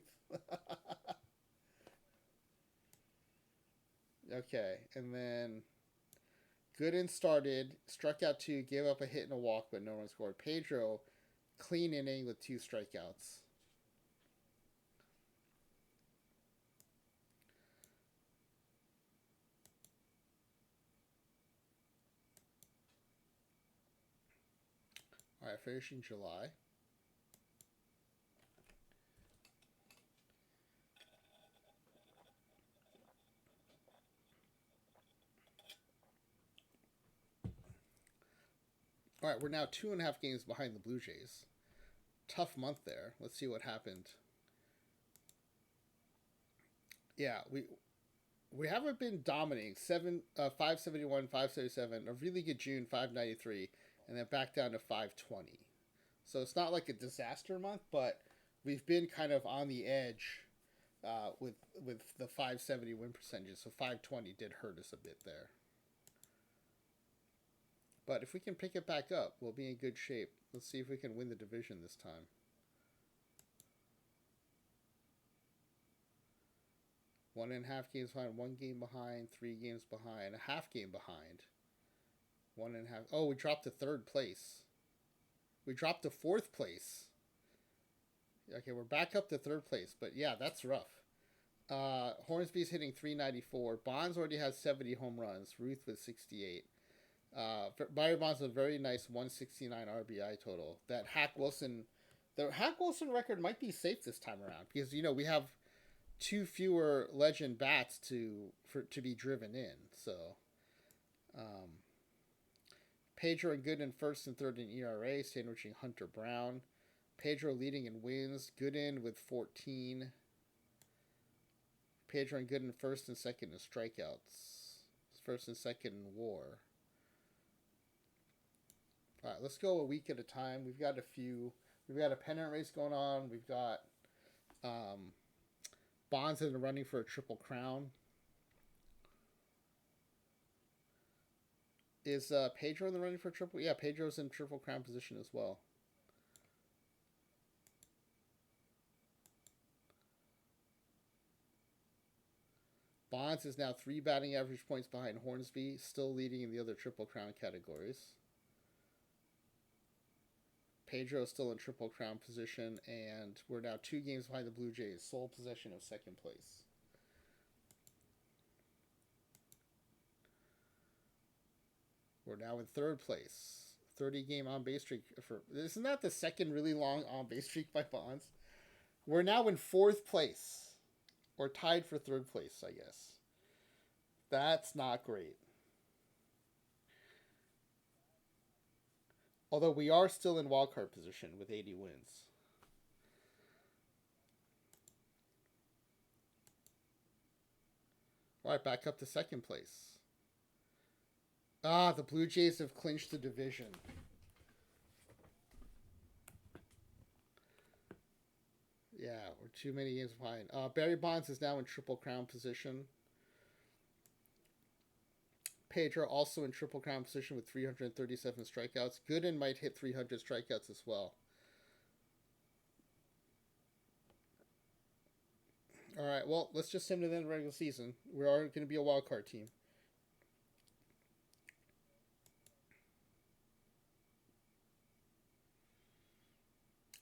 Okay, and then Gooden started, struck out 2, gave up a hit and a walk, but no one scored. Pedro, clean inning with 2 strikeouts. All right, finishing July. All right, we're now 2.5 games behind the Blue Jays. Tough month there. Let's see what happened. Yeah, we haven't been dominating. 571, 577, a really good June, 593, and then back down to 520. So it's not like a disaster month, but we've been kind of on the edge with the 570 win percentages. So 520 did hurt us a bit there. But if we can pick it back up, we'll be in good shape. Let's see if we can win the division this time. One and a half games behind, 1 game behind, 3 games behind, a half game behind. 1.5. Oh, we dropped to 3rd place. We dropped to 4th place. Okay, we're back up to 3rd place, but yeah, that's rough. Hornsby's hitting 394. Bonds already has 70 home runs. Ruth with 68. Byron Bonds with a very nice 169 RBI total. The Hack Wilson record might be safe this time around because we have 2 fewer legend bats to be driven in. So, Pedro and Gooden 1st and 3rd in ERA, sandwiching Hunter Brown. Pedro leading in wins. Gooden with 14. Pedro and Gooden 1st and 2nd in strikeouts. 1st and 2nd in WAR. All right, let's go a week at a time. We've got a pennant race going on. We've got Bonds in the running for a Triple Crown. Is Pedro in the running for a triple? Yeah, Pedro's in Triple Crown position as well. Bonds is now 3 batting average points behind Hornsby, still leading in the other Triple Crown categories. Pedro is still in Triple Crown position, and we're now 2 games behind the Blue Jays, sole possession of 2nd place. We're now in 3rd place. 30-game on-base streak. Isn't that the 2nd really long on-base streak by Bonds? We're now in 4th place. Or tied for 3rd place, I guess. That's not great. Although we are still in wildcard position with 80 wins. All right, back up to second place. Ah, the Blue Jays have clinched the division. Yeah, we're too many games behind. Barry Bonds is now in Triple Crown position. Pedro also in Triple Crown position with 337 strikeouts. Gooden might hit 300 strikeouts as well. All right, well, let's just send it in the regular season. We are going to be a wild card team.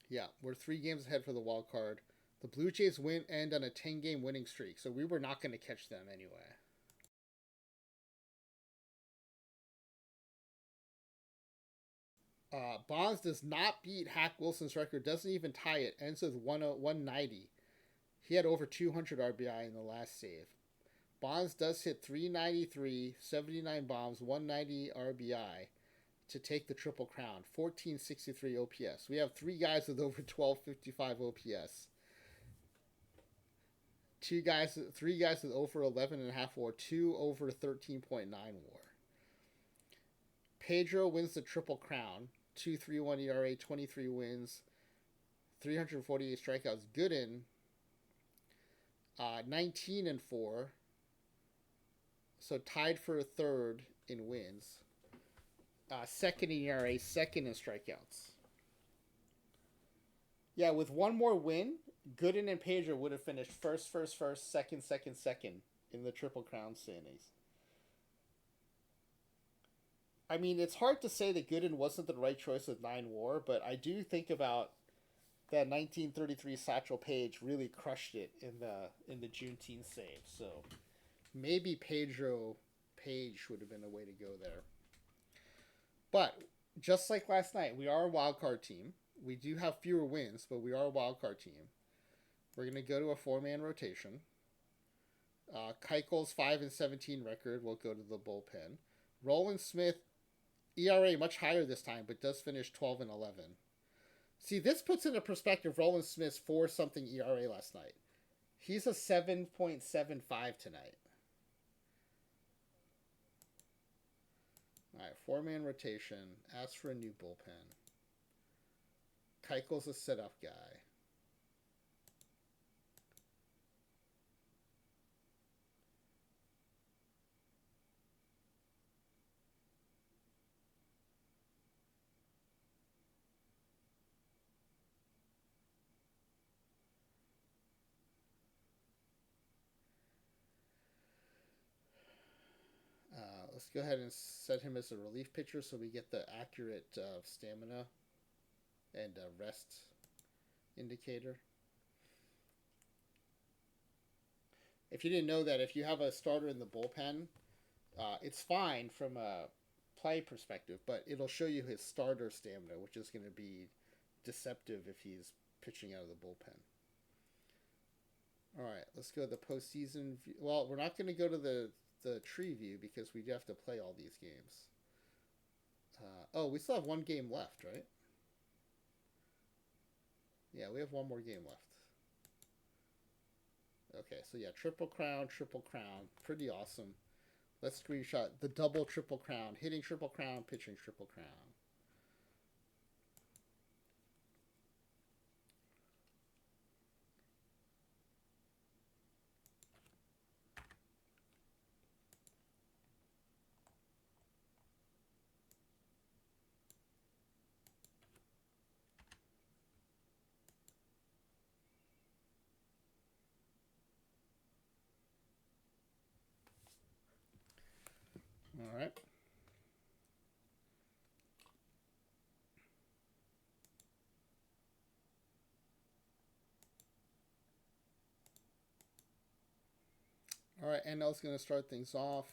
Yeah, we're 3 games ahead for the wild card. The Blue Jays end on a 10-game winning streak, so we were not going to catch them anyway. Bonds does not beat Hack Wilson's record, doesn't even tie it, ends with 190. He had over 200 RBI in the last save. Bonds does hit 393, 79 bombs, 190 RBI to take the Triple Crown, 1463 OPS. We have 3 guys with over 1255 OPS. 3 guys with over 11.5 WAR, 2 over 13.9 WAR. Pedro wins the Triple Crown, 2.31 ERA, 23 wins, 348 strikeouts. Gooden, 19-4, so tied for a third in wins. Second in ERA, second in strikeouts. Yeah, with one more win, Gooden and Pedro would have finished first, second in the Triple Crown standings. I mean, it's hard to say that Gooden wasn't the right choice with 9 WAR, but I do think about that 1933 Satchel Paige really crushed it in the Juneteenth save. So maybe Pedro Page would have been a way to go there. But just like last night, we are a wild card team. We do have fewer wins, but we are a wild card team. We're going to go to a 4-man rotation. Keuchel's 5-17 record will go to the bullpen. Roland Smith, ERA much higher this time, but does finish 12-11. See, this puts into perspective Roland Smith's 4-something ERA last night. He's a 7.75 tonight. All right, 4-man rotation. Ask for a new bullpen. Keuchel's a setup guy. Let's go ahead and set him as a relief pitcher so we get the accurate stamina and rest indicator. If you didn't know that, if you have a starter in the bullpen, it's fine from a play perspective, but it'll show you his starter stamina, which is going to be deceptive if he's pitching out of the bullpen. All right, let's go to the postseason. Well, we're not going to go to the tree view because we have to play all these games. We still have 1 game left, right? Yeah, we have 1 more game left. Okay, so yeah, Triple Crown. Pretty awesome. Let's screenshot the double Triple Crown. Hitting Triple Crown, pitching Triple Crown. All right. All right, NL's going to start things off.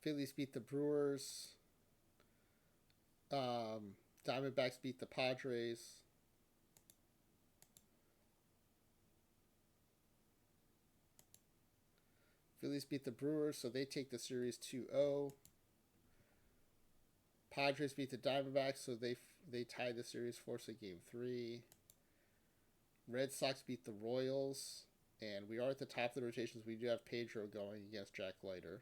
Phillies beat the Brewers. Diamondbacks beat the Padres. Phillies beat the Brewers, so they take the series 2-0. Padres beat the Diamondbacks, so they tied the series for us in Game 3. Red Sox beat the Royals, and we are at the top of the rotations. We do have Pedro going against Jack Leiter.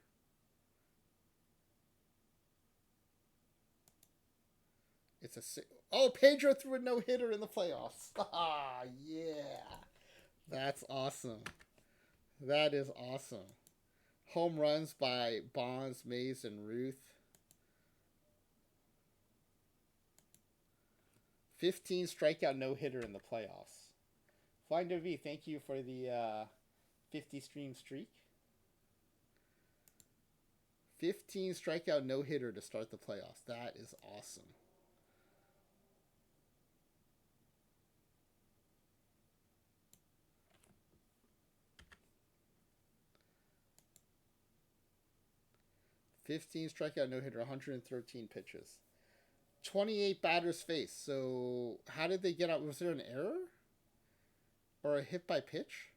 It's a Pedro threw a no hitter in the playoffs. Ah, yeah, that's awesome. That is awesome. Home runs by Bonds, Mays, and Ruth. 15 strikeout no hitter in the playoffs. Flying W, thank you for the 50 stream streak. 15 strikeout no hitter to start the playoffs. That is awesome. Strikeout no hitter, 113 pitches. 28 batters faced. So how did they get out? Was there an error? Or a hit by pitch?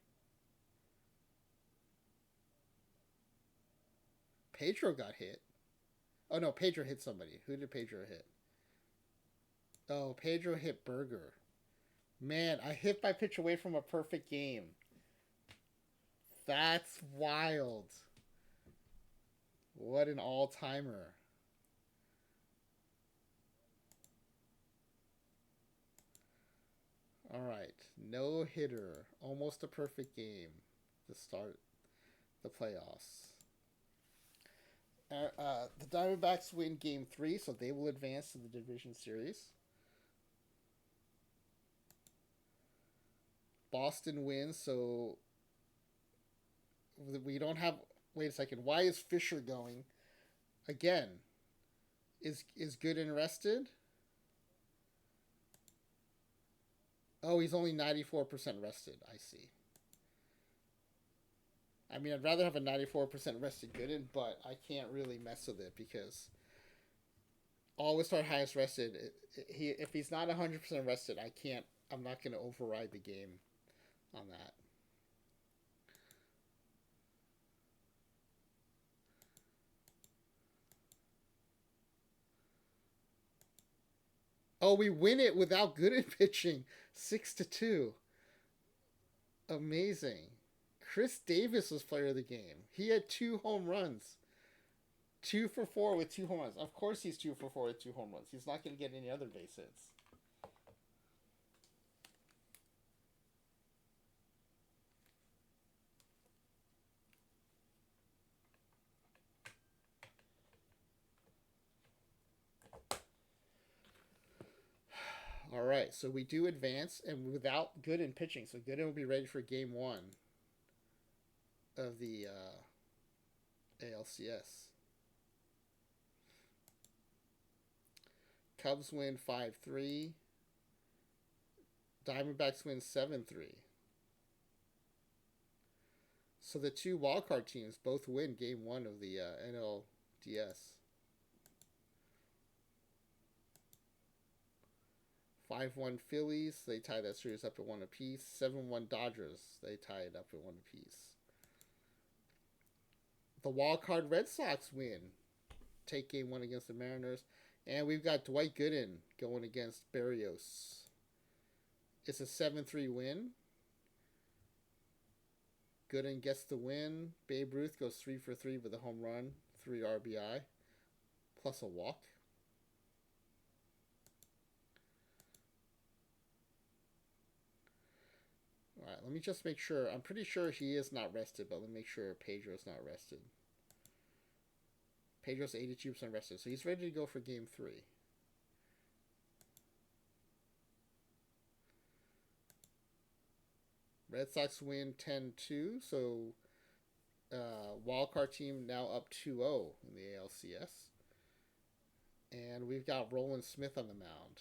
Pedro got hit. Oh no, Pedro hit somebody. Who did Pedro hit? Oh, Pedro hit Berger. Man, a hit by pitch away from a perfect game. That's wild. What an all-timer. All right, no hitter, almost a perfect game to start the playoffs. The Diamondbacks win Game 3, so they will advance to the division series. Boston wins, so we don't have. Wait a second. Why is Fisher going? Again, is Gooden rested? Oh, he's only 94% rested. I see. I mean, I'd rather have a 94% rested Gooden, but I can't really mess with it because always start highest rested. If he's not 100% rested, I can't. I'm not going to override the game on that. Oh, we win it without Gooden pitching, 6-2. Amazing. Chris Davis was player of the game. He had 2 home runs. 2 for 4 with 2 home runs. Of course he's 2 for 4 with 2 home runs. He's not going to get any other base hits. All right, so we do advance, and without Gooden pitching. So Gooden will be ready for Game 1 of the ALCS. Cubs win 5-3. Diamondbacks win 7-3. So the 2 wildcard teams both win Game 1 of the NLDS. 5-1 Phillies, they tie that series up at 1 apiece. 7-1 Dodgers, they tie it up at 1 apiece. The wildcard Red Sox win. Take Game 1 against the Mariners. And we've got Dwight Gooden going against Berrios. It's a 7-3 win. Gooden gets the win. Babe Ruth goes 3 for 3 with a home run, 3 RBI, plus a walk. All right, let me just make sure. I'm pretty sure he is not rested, but let me make sure Pedro's not rested. Pedro's 82% rested, so he's ready to go for Game 3. Red Sox win 10-2, so wildcard team now up 2-0 in the ALCS. And we've got Roland Smith on the mound.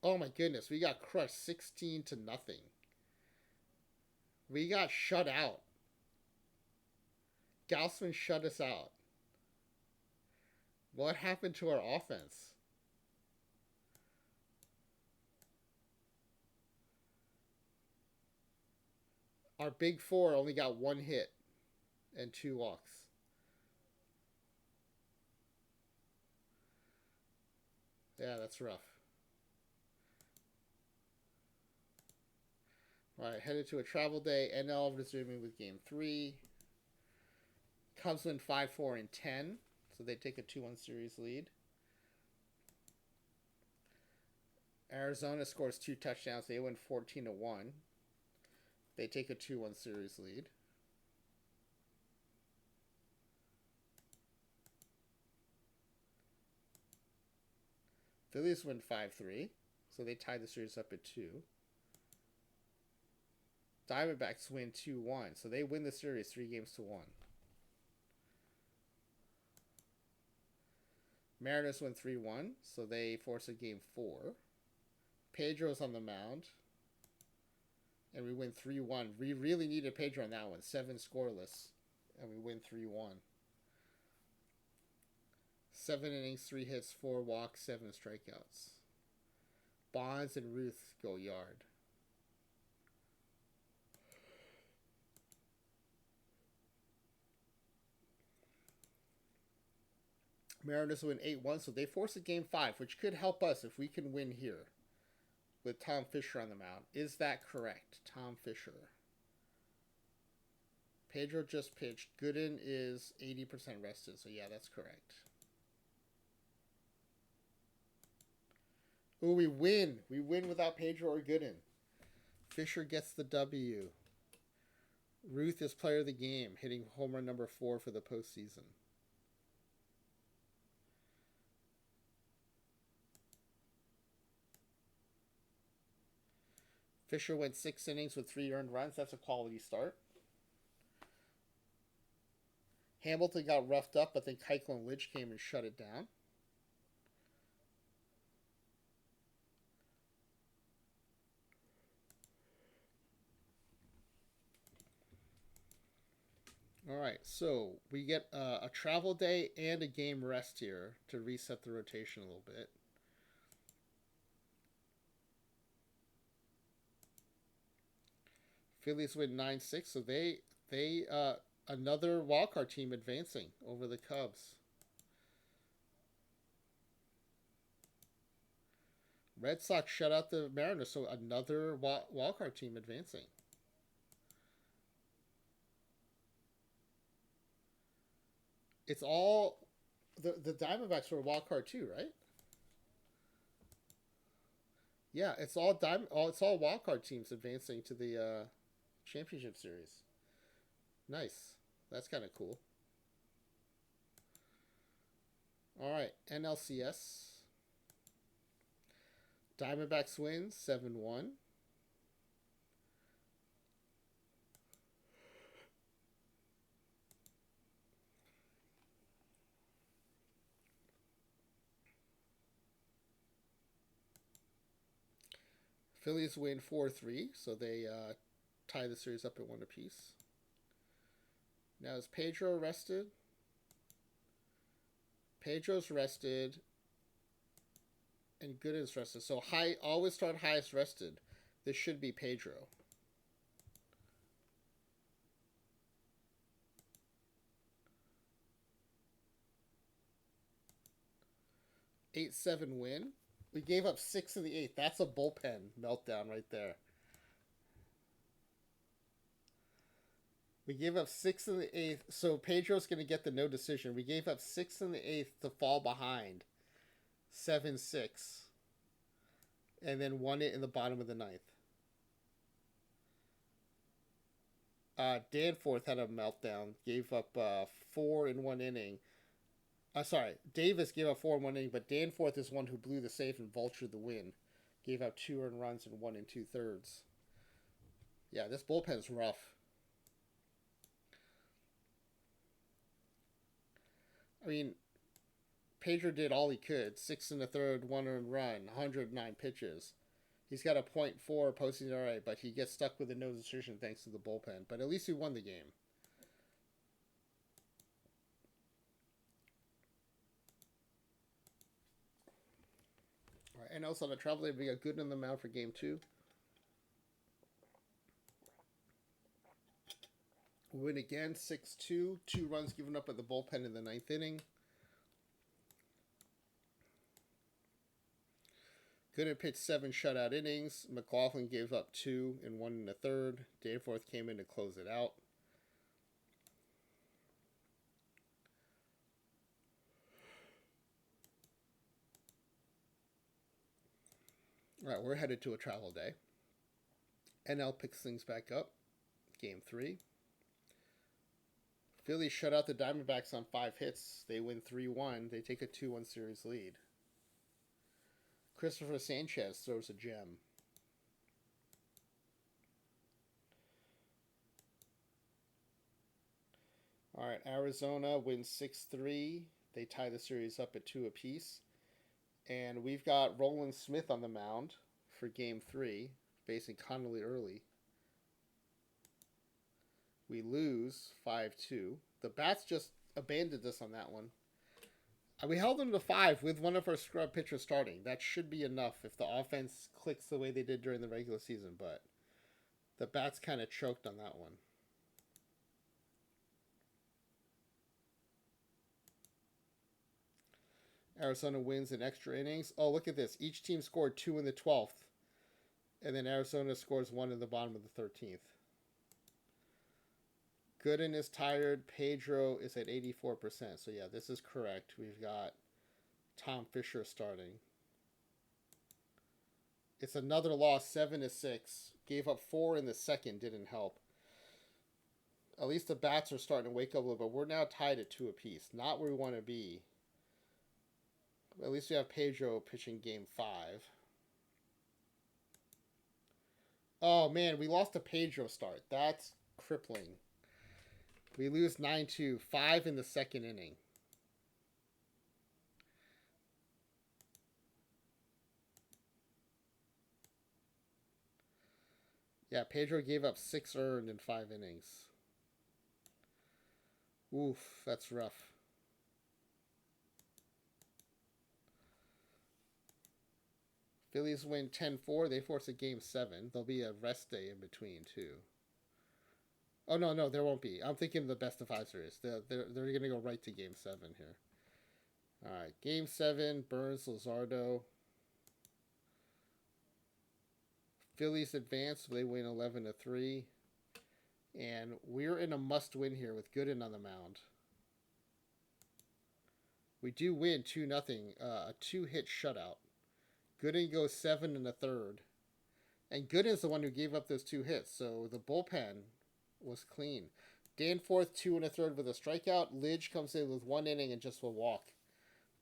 Oh my goodness, we got crushed 16-0. We got shut out. Gausman shut us out. What happened to our offense? Our big 4 only got 1 hit and 2 walks. Yeah, that's rough. All right, headed to a travel day. NL resuming with game 3. Cubs win 5-4 and 10, so they take a 2-1 series lead. Arizona scores 2 touchdowns. They win 14-1. They take a 2-1 series lead. Phillies win 5-3, so they tie the series up at 2. Diamondbacks win 2-1, so they win the series 3-1. Mariners win 3-1, so they force a game 4. Pedro's on the mound, and we win 3-1. We really needed Pedro on that one. 7 scoreless, and we win 3-1. 7 innings, 3 hits, 4 walks, 7 strikeouts. Bonds and Ruth go yard. Mariners win 8-1, so they force a game 5, which could help us if we can win here with Tom Fisher on the mound. Is that correct? Tom Fisher. Pedro just pitched. Gooden is 80% rested, so yeah, that's correct. Oh, we win. We win without Pedro or Gooden. Fisher gets the W. Ruth is player of the game, hitting home run number 4 for the postseason. Fisher went 6 innings with 3 earned runs. That's a quality start. Hamilton got roughed up, but then Keuchel and Lidge came and shut it down. All right, so we get a travel day and a game rest here to reset the rotation a little bit. Phillies win 9-6, so they another wildcard team advancing over the Cubs. Red Sox shut out the Mariners, so another wildcard team advancing. It's all the Diamondbacks were a wildcard too, right? Yeah, it's all wildcard teams advancing to the championship series. Nice. That's kind of cool. All right, NLCS. Diamondbacks win 7-1. Phillies win 4-3, so they tie the series up at 1 apiece. Now, is Pedro rested? Pedro's rested, and Gooden's rested. So always start highest rested. This should be Pedro. (8-7) win. We gave up 6 in the 8th. That's a bullpen meltdown right there. We gave up 6 in the 8th, so Pedro's going to get the no decision. We gave up 6 in the 8th to fall behind 7-6, and then won it in the bottom of the 9th. Danforth had a meltdown, gave up 4 in 1 inning. Davis gave up 4 in 1 inning, but Danforth is one who blew the save and vultured the win. Gave up 2 earned runs in 1 2/3. Yeah, this bullpen's rough. I mean, Pedro did all he could. 6 1/3, 1 earned run, 109 pitches. He's got a .4 postseason ERA, but he gets stuck with a no decision thanks to the bullpen. But at least he won the game. All right, and also on the travel day, we got Gooden on the mound for game 2. Win again, 6-2. 2 runs given up at the bullpen in the 9th inning. Gooden pitched 7 shutout innings. McLaughlin gave up 2 and 1 in the third. Danforth came in to close it out. All right, we're headed to a travel day. NL picks things back up. Game 3. Phillies shut out the Diamondbacks on 5 hits. They win 3-1. They take a 2-1 series lead. Christopher Sanchez throws a gem. All right, Arizona wins 6-3. They tie the series up at 2 apiece. And we've got Roland Smith on the mound for Game 3, facing Connolly early. We lose 5-2. The Bats just abandoned us on that one. We held them to 5 with one of our scrub pitchers starting. That should be enough if the offense clicks the way they did during the regular season, but the Bats kind of choked on that one. Arizona wins in extra innings. Oh, look at this. Each team scored 2 in the 12th, and then Arizona scores 1 in the bottom of the 13th. Gooden is tired. Pedro is at 84%. So, yeah, this is correct. We've got Tom Fisher starting. It's another loss, 7-6. Gave up 4 in the second, didn't help. At least the Bats are starting to wake up a little bit. We're now tied at 2 apiece. Not where we want to be. At least we have Pedro pitching Game 5. Oh, man, we lost a Pedro start. That's crippling. We lose 9-2, 5 in the second inning. Yeah, Pedro gave up 6 earned in 5 innings. Oof, that's rough. Phillies win 10-4. They force a Game 7. There'll be a rest day in between, too. Oh, no, there won't be. I'm thinking the best of 5 series. They're going to go right to Game 7 here. All right, Game 7, Burns, Luzardo. Phillies advance. They win 11-3. And we're in a must-win here with Gooden on the mound. We do win 2-0, a 2-hit shutout. Gooden goes 7 in the third. And Gooden's the one who gave up those 2 hits, so the bullpen was clean. Danforth 2 1/3 with a strikeout. Lidge comes in with 1 inning and just a walk.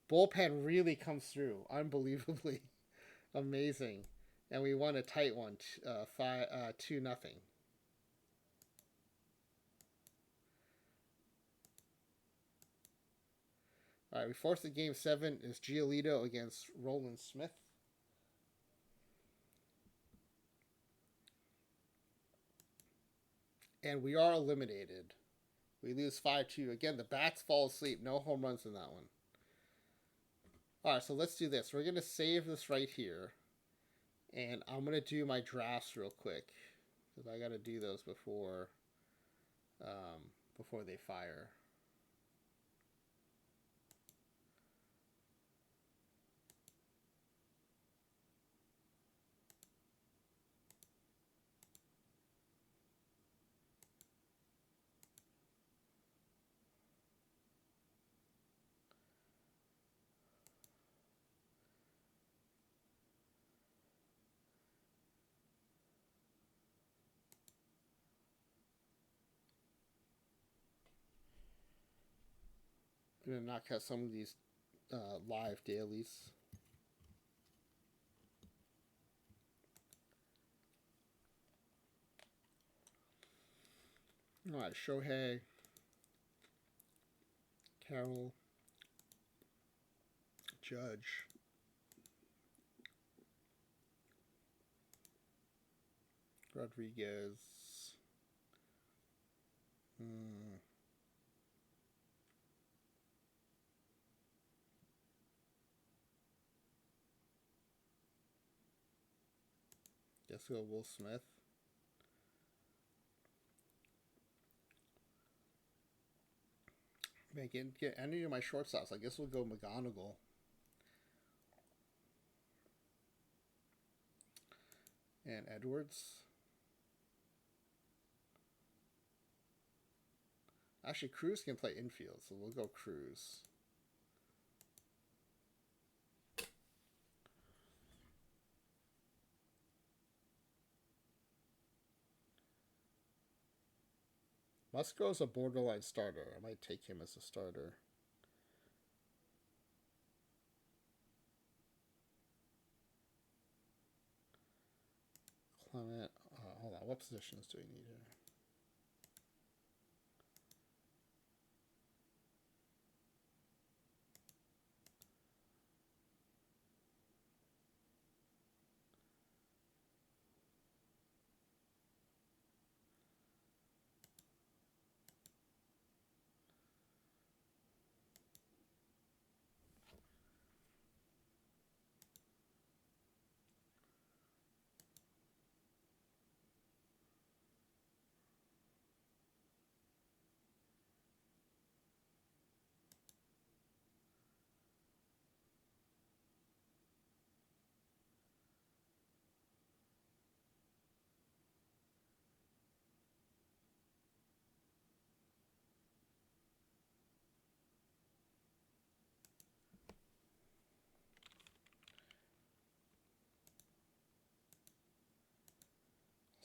Bullpen really comes through, unbelievably amazing, and we won a tight one, 2-0. All right, we forced the Game 7 is Giolito against Roland Smith. And we are eliminated. We lose 5-2. Again, the Bats fall asleep. No home runs in that one. All right, so let's do this. We're going to save this right here. And I'm going to do my drafts real quick. Because I got to do those before they fire. I'm going to knock out some of these live dailies. All right, Shohei, Carroll, Judge, Rodriguez. Guess we'll go Will Smith. Man, get any of my shortstops. I guess we'll go McGonigal. and Edwards. Actually, Cruz can play infield, so we'll go Cruz. Musco is a borderline starter. I might take him as a starter. Clement. Hold on. What positions do we need here?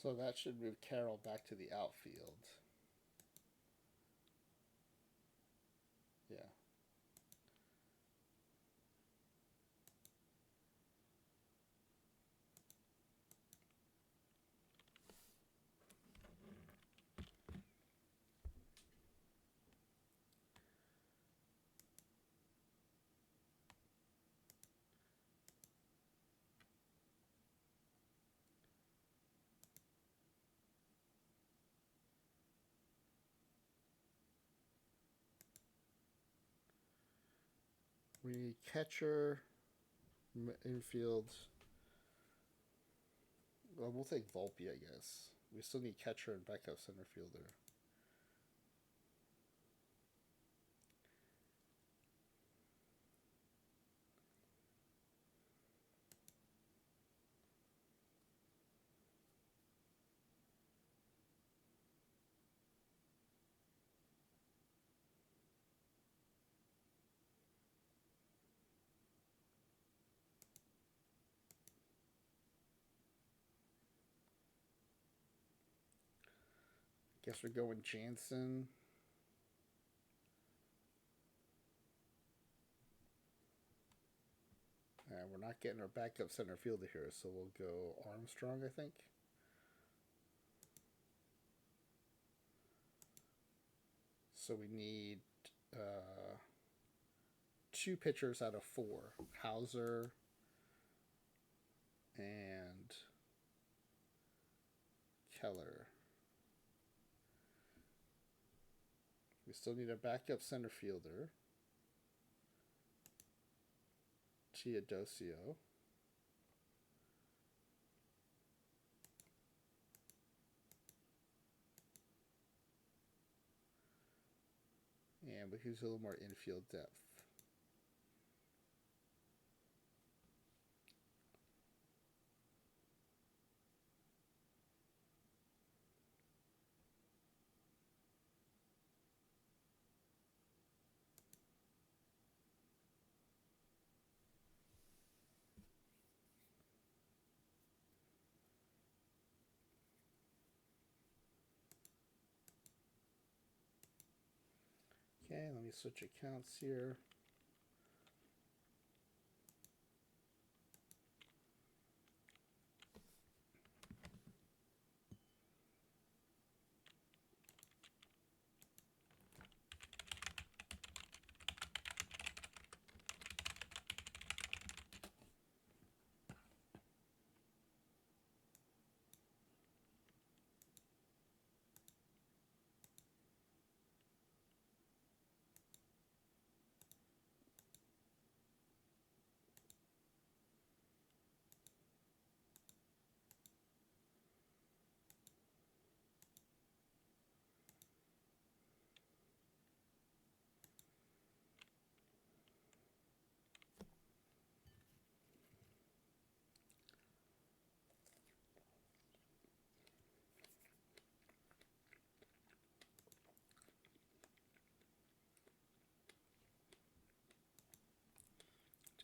So that should move Carroll back to the outfield. Yeah. We need catcher, infield. Well, we'll take Volpe, I guess. We still need catcher and backup center fielder. Guess we're going Jansen. And we're not getting our backup center fielder here, so we'll go Armstrong, I think. So we need 2 pitchers out of 4. Hauser and Keller. We still need a backup center fielder. Teodosio. And we use a little more infield depth. Okay, let me switch accounts here.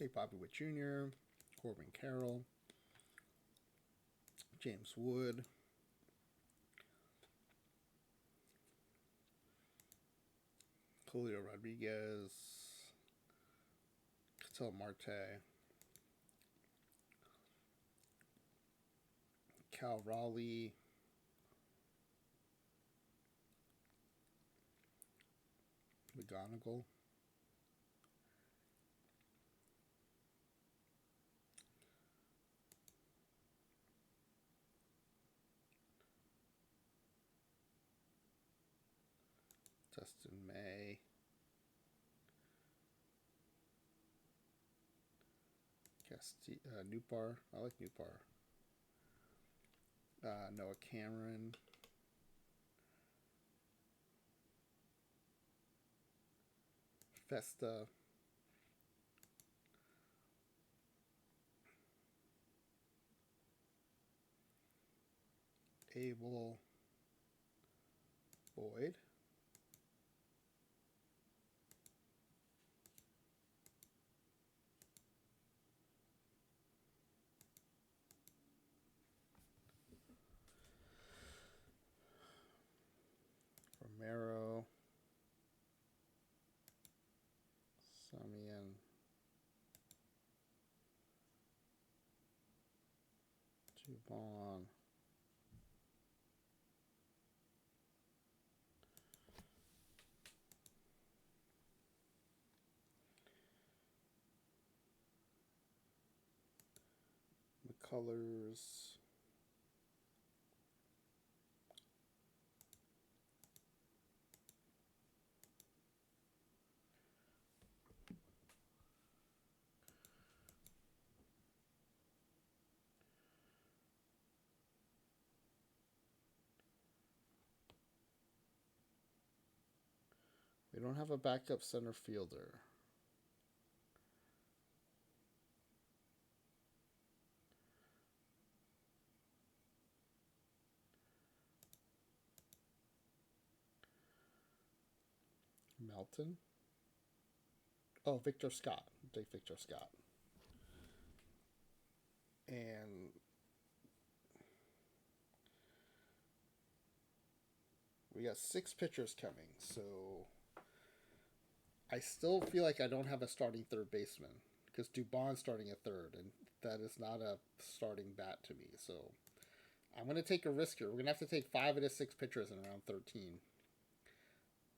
take Bobby Witt Jr., Corbin Carroll, James Wood, Julio Rodriguez, Ketel Marte, Cal Raleigh, McGonigal, Dustin May, Newbar. I like Newbar. Noah Cameron, Festa, Abel, Boyd, Romero, Samian, Dubon, McCullers, we don't have a backup center fielder. Melton. Oh, Victor Scott. Take Victor Scott. And we got 6 pitchers coming, so I still feel like I don't have a starting third baseman because Dubon's starting at third, and that is not a starting bat to me. So I'm going to take a risk here. We're going to have to take 5 of the 6 pitchers in round 13.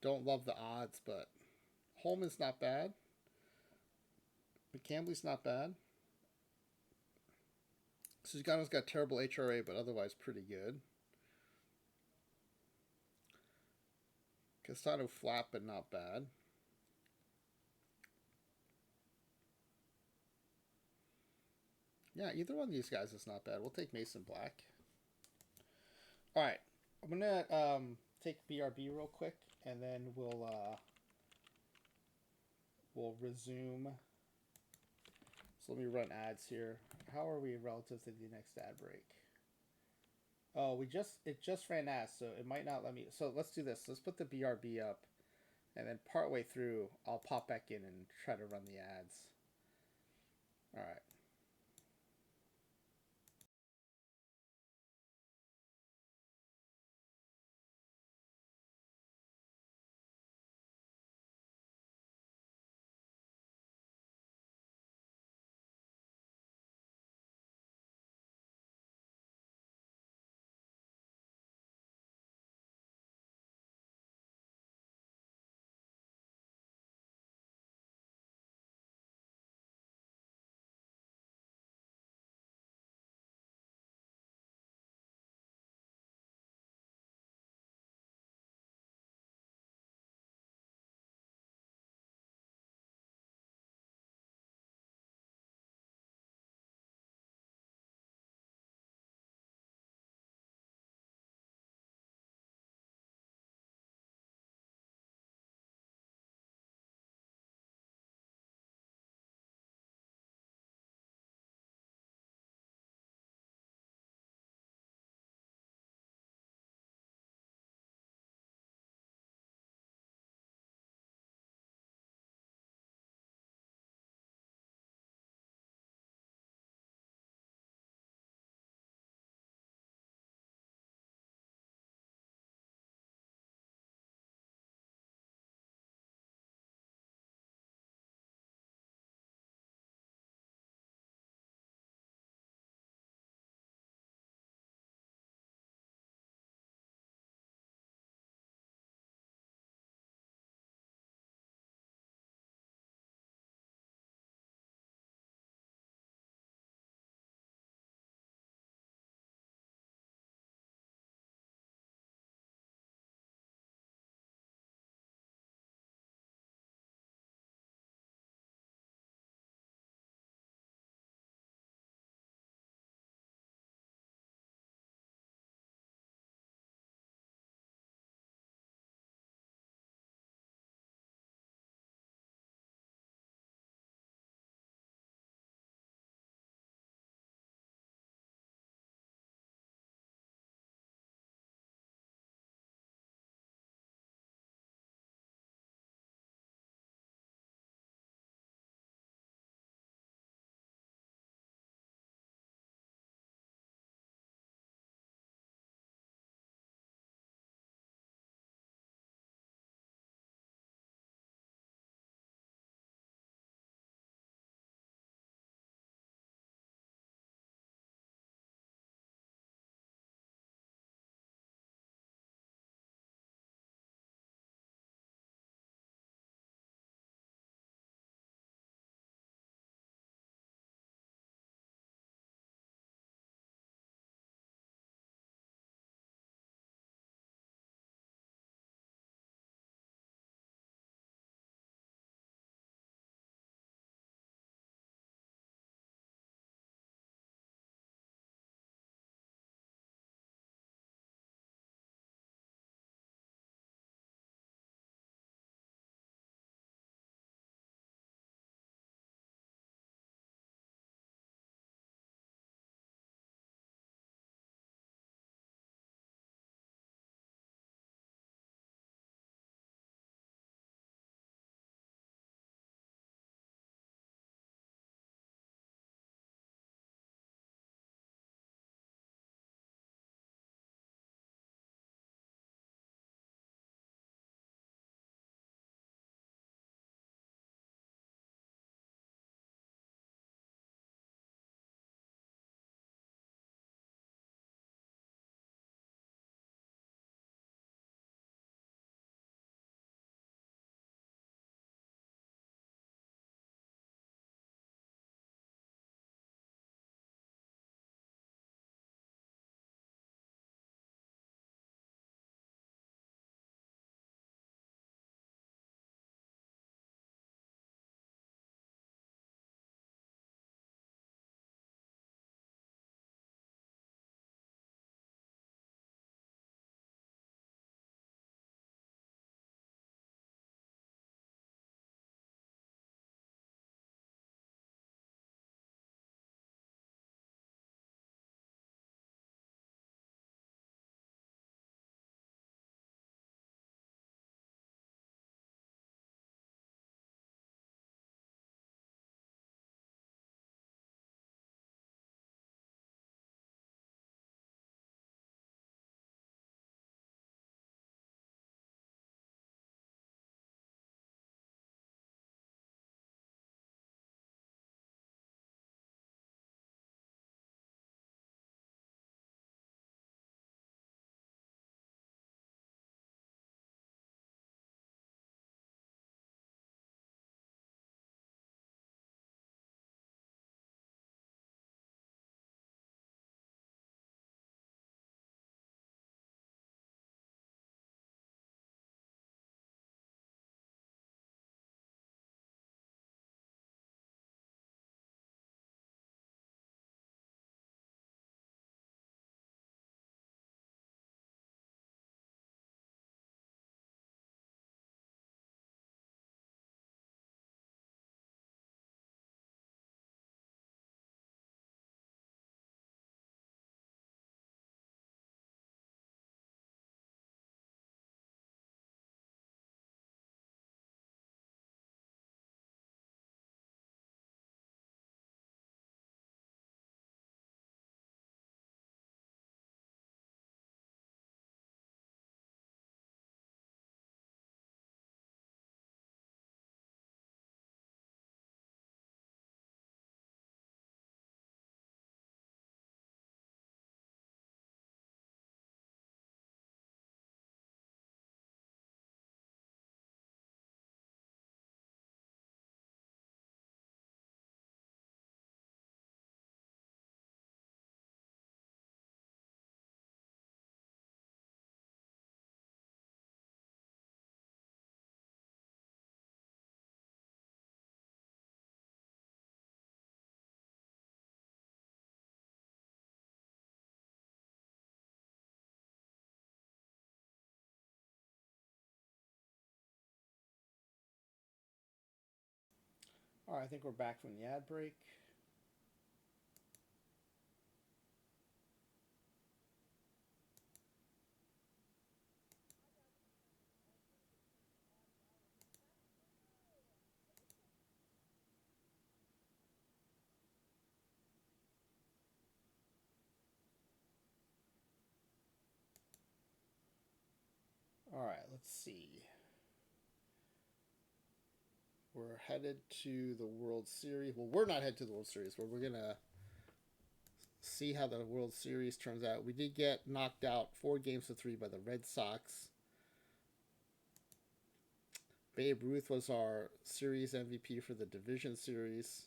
Don't love the odds, but Holman's not bad. McCambly's not bad. Susano's got terrible HRA, but otherwise pretty good. Castano flat, but not bad. Yeah, either one of these guys is not bad. We'll take Mason Black. All right, I'm gonna take BRB real quick, and then we'll resume. So let me run ads here. How are we relative to the next ad break? Oh, it just ran ads, so it might not let me. So let's do this. Let's put the BRB up, and then partway through, I'll pop back in and try to run the ads. All right. All right, I think we're back from the ad break. All right, let's see. We're headed to the World Series. Well, we're not headed to the World Series, but we're going to see how the World Series turns out. We did get knocked out 4 games to 3 by the Red Sox. Babe Ruth was our series MVP for the division series.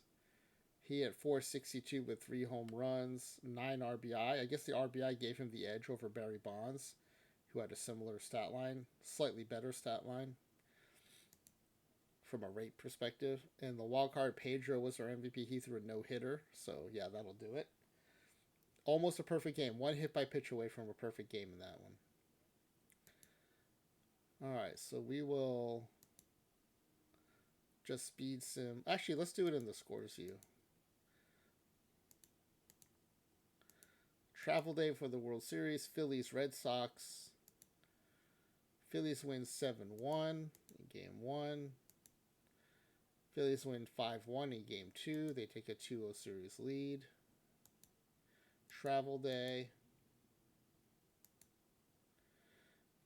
He had 462 with 3 home runs, 9 RBI. I guess the RBI gave him the edge over Barry Bonds, who had a similar stat line, slightly better stat line from a rate perspective. And the wild card Pedro was our MVP. He threw a no hitter, so yeah, that'll do it. Almost a perfect game. 1 hit by pitch away from a perfect game in that one. All right, so we will just speed sim. Actually, let's do it in the scores view. Travel day for the World Series. Phillies, Red Sox. Phillies win 7-1 in game 1. Phillies win 5-1 in game 2. They take a 2-0 series lead. Travel day.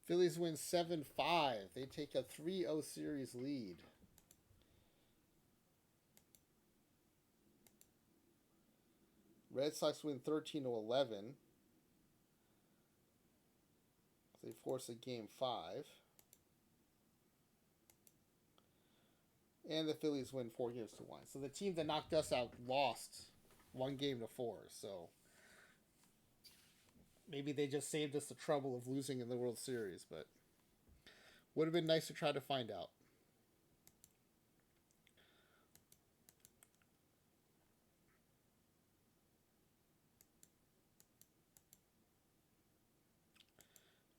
Phillies win 7-5. They take a 3-0 series lead. Red Sox win 13-11. They force a game 5. And the Phillies win 4 games to 1. So the team that knocked us out lost 1 game to 4. So maybe they just saved us the trouble of losing in the World Series, but would have been nice to try to find out.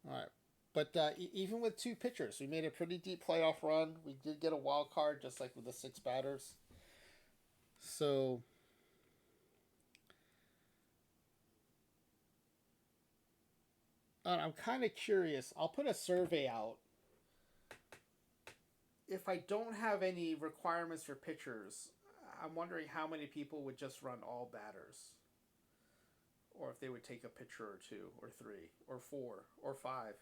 All right. But even with 2 pitchers, we made a pretty deep playoff run. We did get a wild card, just like with the 6 batters. So I'm kind of curious. I'll put a survey out. If I don't have any requirements for pitchers, I'm wondering how many people would just run all batters. Or if they would take a pitcher or 2 or 3 or 4 or 5.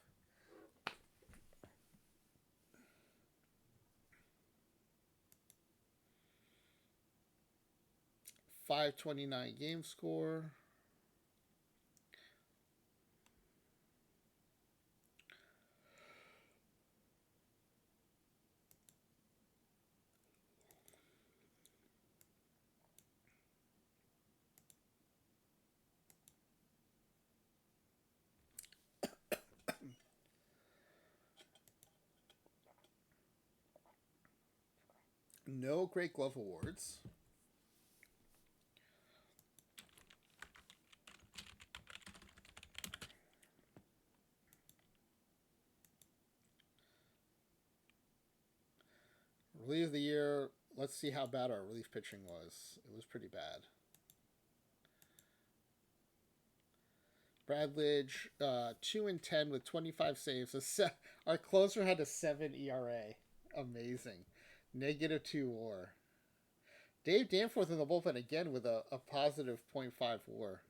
529 game score. No Great Glove Awards. Relief of the year. Let's see how bad our relief pitching was. It was pretty bad. Bradledge, 2-10 with 25 saves. Our closer had a 7 ERA. Amazing. -2 WAR. Dave Danforth in the bullpen again with a positive .5 WAR.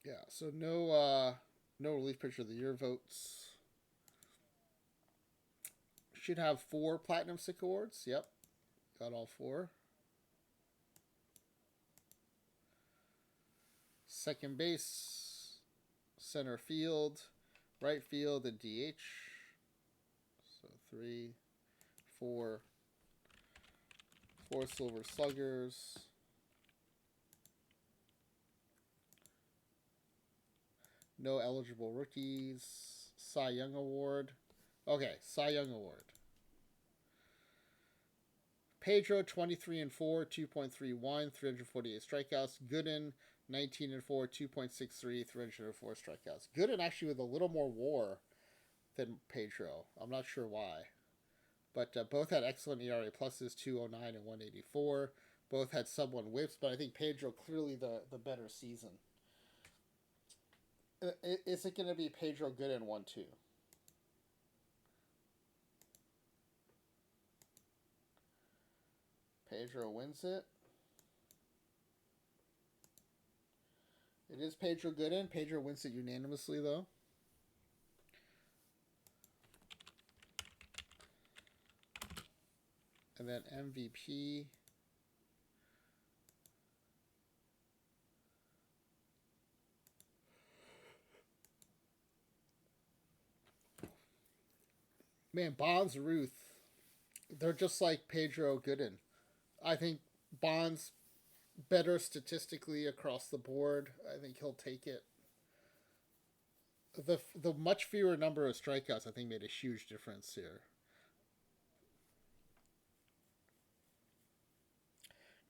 Yeah, so no relief pitcher of the year votes. Should have 4 Platinum Stick Awards. Yep, got all 4. Second base, center field, right field, and DH. So 3, 4, 4 Silver Sluggers. No eligible rookies. Cy Young Award. Okay, Cy Young Award. Pedro 23 and 4, 2.31, 348 strikeouts. Gooden 19 and 4, 2.63, 304 strikeouts. Gooden actually with a little more WAR than Pedro. I'm not sure why. But both had excellent ERA pluses, 209 and 184. Both had sub 1 whips, but I think Pedro clearly the better season. Is it going to be Pedro Gooden 1-2? Pedro wins it. It is Pedro Gooden. Pedro wins it unanimously, though. And then MVP. Man, Bonds, Ruth, they're just like Pedro Gooden. I think Bonds better statistically across the board. I think he'll take it. The much fewer number of strikeouts I think made a huge difference here.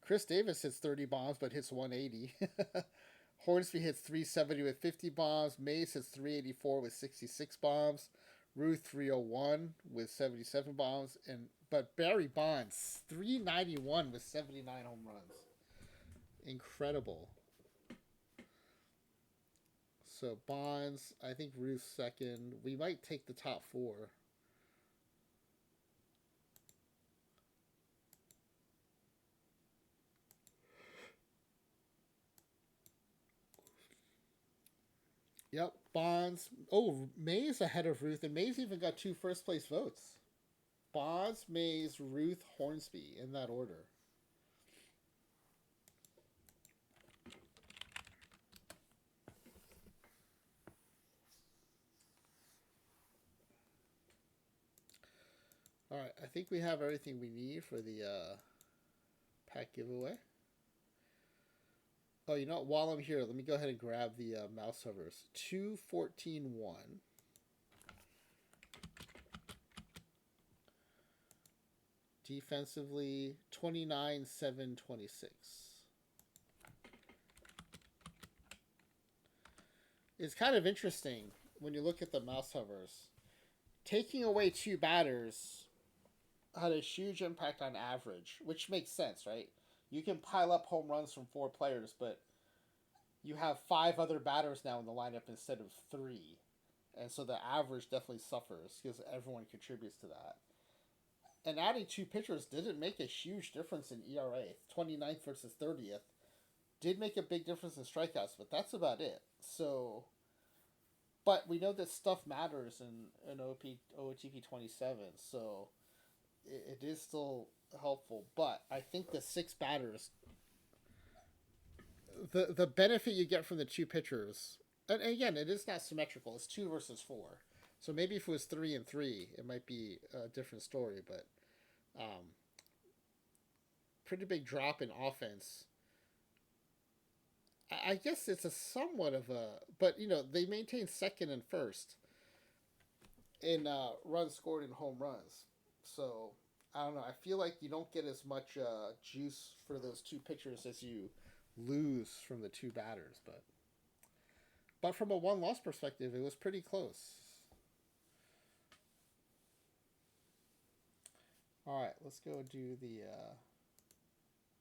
Chris Davis hits 30 bombs but hits 180. Hornsby hits 370 with 50 bombs. Mays hits 384 with 66 bombs. Ruth 301 with 77 bombs. But Barry Bonds 391 with 79 home runs. Incredible. So Bonds, I think Ruth second. We might take the top four. Yep, Bonds. Oh, Mays ahead of Ruth, and Mays even got 2 first place votes. Bonds, Mays, Ruth, Hornsby in that order. All right, I think we have everything we need for the pack giveaway. Oh, you know what? While I'm here, let me go ahead and grab the mouse hovers. 214-1. Defensively, 29-7-26. It's kind of interesting when you look at the mouse hovers. Taking away 2 batters had a huge impact on average, which makes sense, right? You can pile up home runs from 4 players, but you have 5 other batters now in the lineup instead of 3. And so the average definitely suffers because everyone contributes to that. And adding 2 pitchers didn't make a huge difference in ERA. 29th versus 30th did make a big difference in strikeouts, but that's about it. So, but we know that stuff matters in OOTP27, so it is still helpful. But I think the 6 batters, the benefit you get from the 2 pitchers, and again, it is not symmetrical. It's 2 versus 4. So maybe if it was 3 and 3, it might be a different story. But pretty big drop in offense. I guess it's a somewhat of a, but they maintain second and first in runs scored and home runs. So I don't know. I feel like you don't get as much juice for those 2 pitchers as you lose from the 2 batters. But from a 1-loss perspective, it was pretty close. All right, let's go do the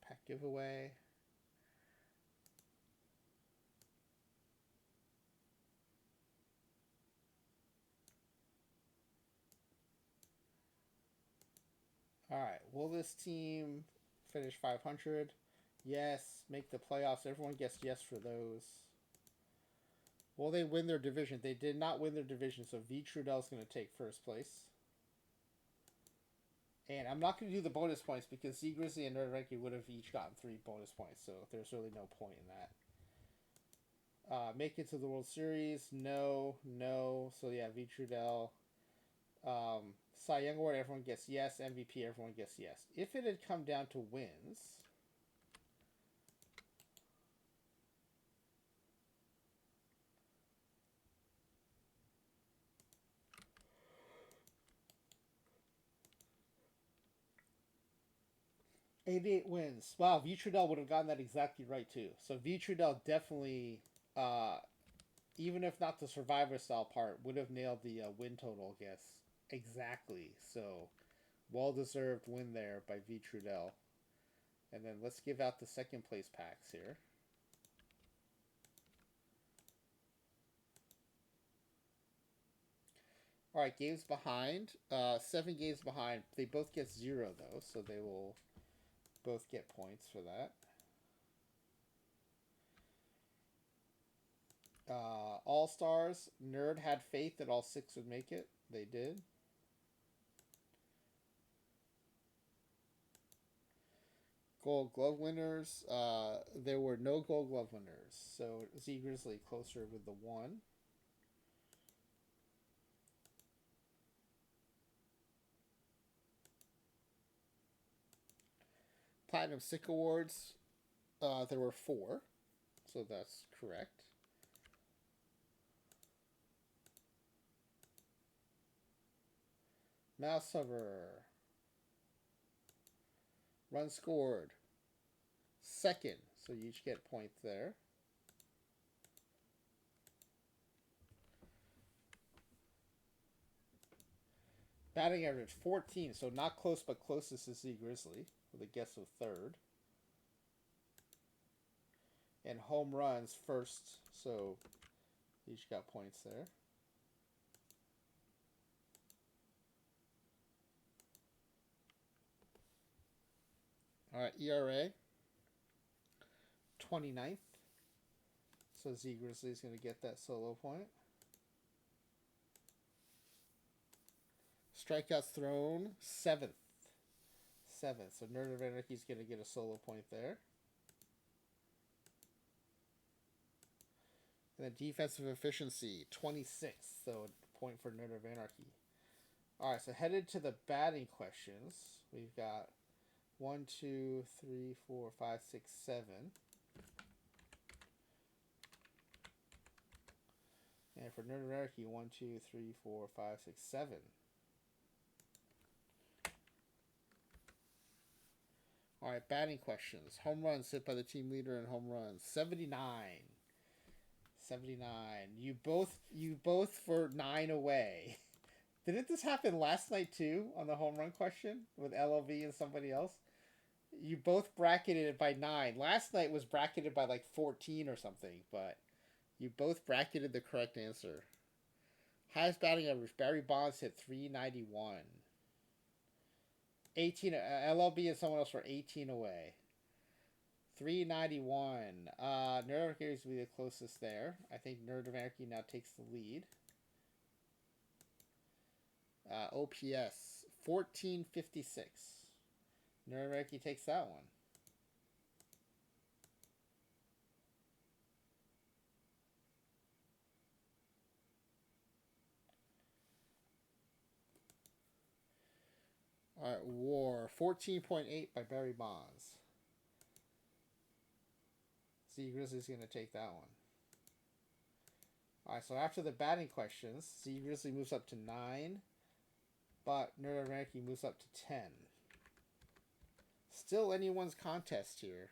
pack giveaway. All right, will this team finish 500? Yes. Make the playoffs? Everyone gets yes for those. Will they win their division? They did not win their division, so V. Trudel's going to take first place. And I'm not going to do the bonus points because Z Grizzly and Nerd Ranky would have each gotten 3 bonus points, so there's really no point in that. Make it to the World Series? No. So yeah, V. Trudel. Cy Young Award, everyone gets yes. MVP, everyone gets yes. If it had come down to wins, 88 wins. Wow, V Trudell would have gotten that exactly right too. So V Trudell definitely, uh, even if not the survivor style part, would have nailed the win total guess exactly. So well deserved win there by V Trudell. And then let's give out the second place packs here. All right, games behind. 7 games behind. They both get 0 though, so they will both get points for that. All Stars. Nerd had faith that all 6 would make it. They did. Gold Glove winners. There were no Gold Glove winners, so Z Grizzly closer with the 1. Platinum Sick Awards. There were 4, so that's correct. Mouse Hover. Run scored. 2nd, so you each get points there. Batting average 14, so not close but closest to Z Grizzly with a guess of 3rd. And home runs 1st, so each got points there. All right, ERA 29th, so Z Grizzly is going to get that solo point. Strikeouts thrown 7th, so Nerd of Anarchy is going to get a solo point there. And then defensive efficiency 26th, so a point for Nerd of Anarchy. All right, so headed to the batting questions. We've got 1, 2, 3, 4, 5, 6, 7. And for Nerd of Anarchy, 1, 2, 3, 4, 5, 6, 7. All right, batting questions. Home runs hit by the team leader and home runs 79. 79. You both for 9 away. Didn't this happen last night too on the home run question with LLV and somebody else? You both bracketed it by 9. Last night was bracketed by like 14 or something, but you both bracketed the correct answer. Highest batting average, Barry Bonds hit 391. 18, LLB and someone else were 18 away. 391. Nerd of Anarchy is be the closest there. I think Nerd of Anarchy now takes the lead. OPS 1456. Nerd of Anarchy takes that one. All right, WAR 14.8 by Barry Bonds. Z Grizzly's going to take that one. All right, so after the batting questions, Z Grizzly moves up to 9, but Nerd of Anarchy moves up to 10. Still anyone's contest here.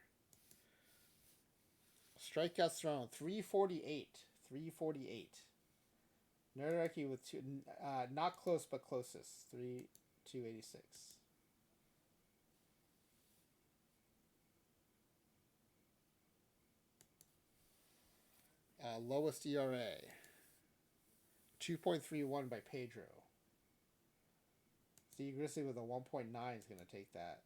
Strikeouts thrown 348. 348. Nerd of Anarchy with 2, not close but closest. 286. Lowest ERA 2.31 by Pedro. Z Grizzly with a 1.9 is going to take that.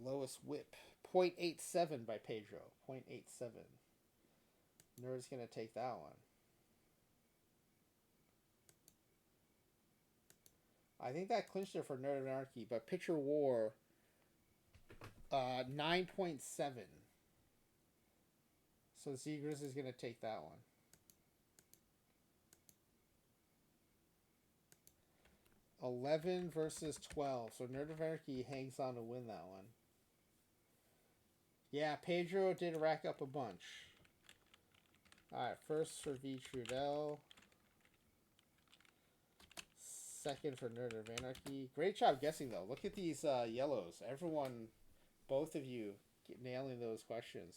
Lowest whip 0.87 by Pedro. 0.87. Nerd's going to take that one. I think that clinched it for Nerd of Anarchy, but Pitcher War 9.7. So Z Grizzly's going to take that one. $11 versus 12. So Nerd of Anarchy hangs on to win that one. Yeah, Pedro did rack up a bunch. All right, first for V Trudell. Second for Nerd of Anarchy. Great job guessing though. Look at these yellows. Everyone, both of you, nailing those questions.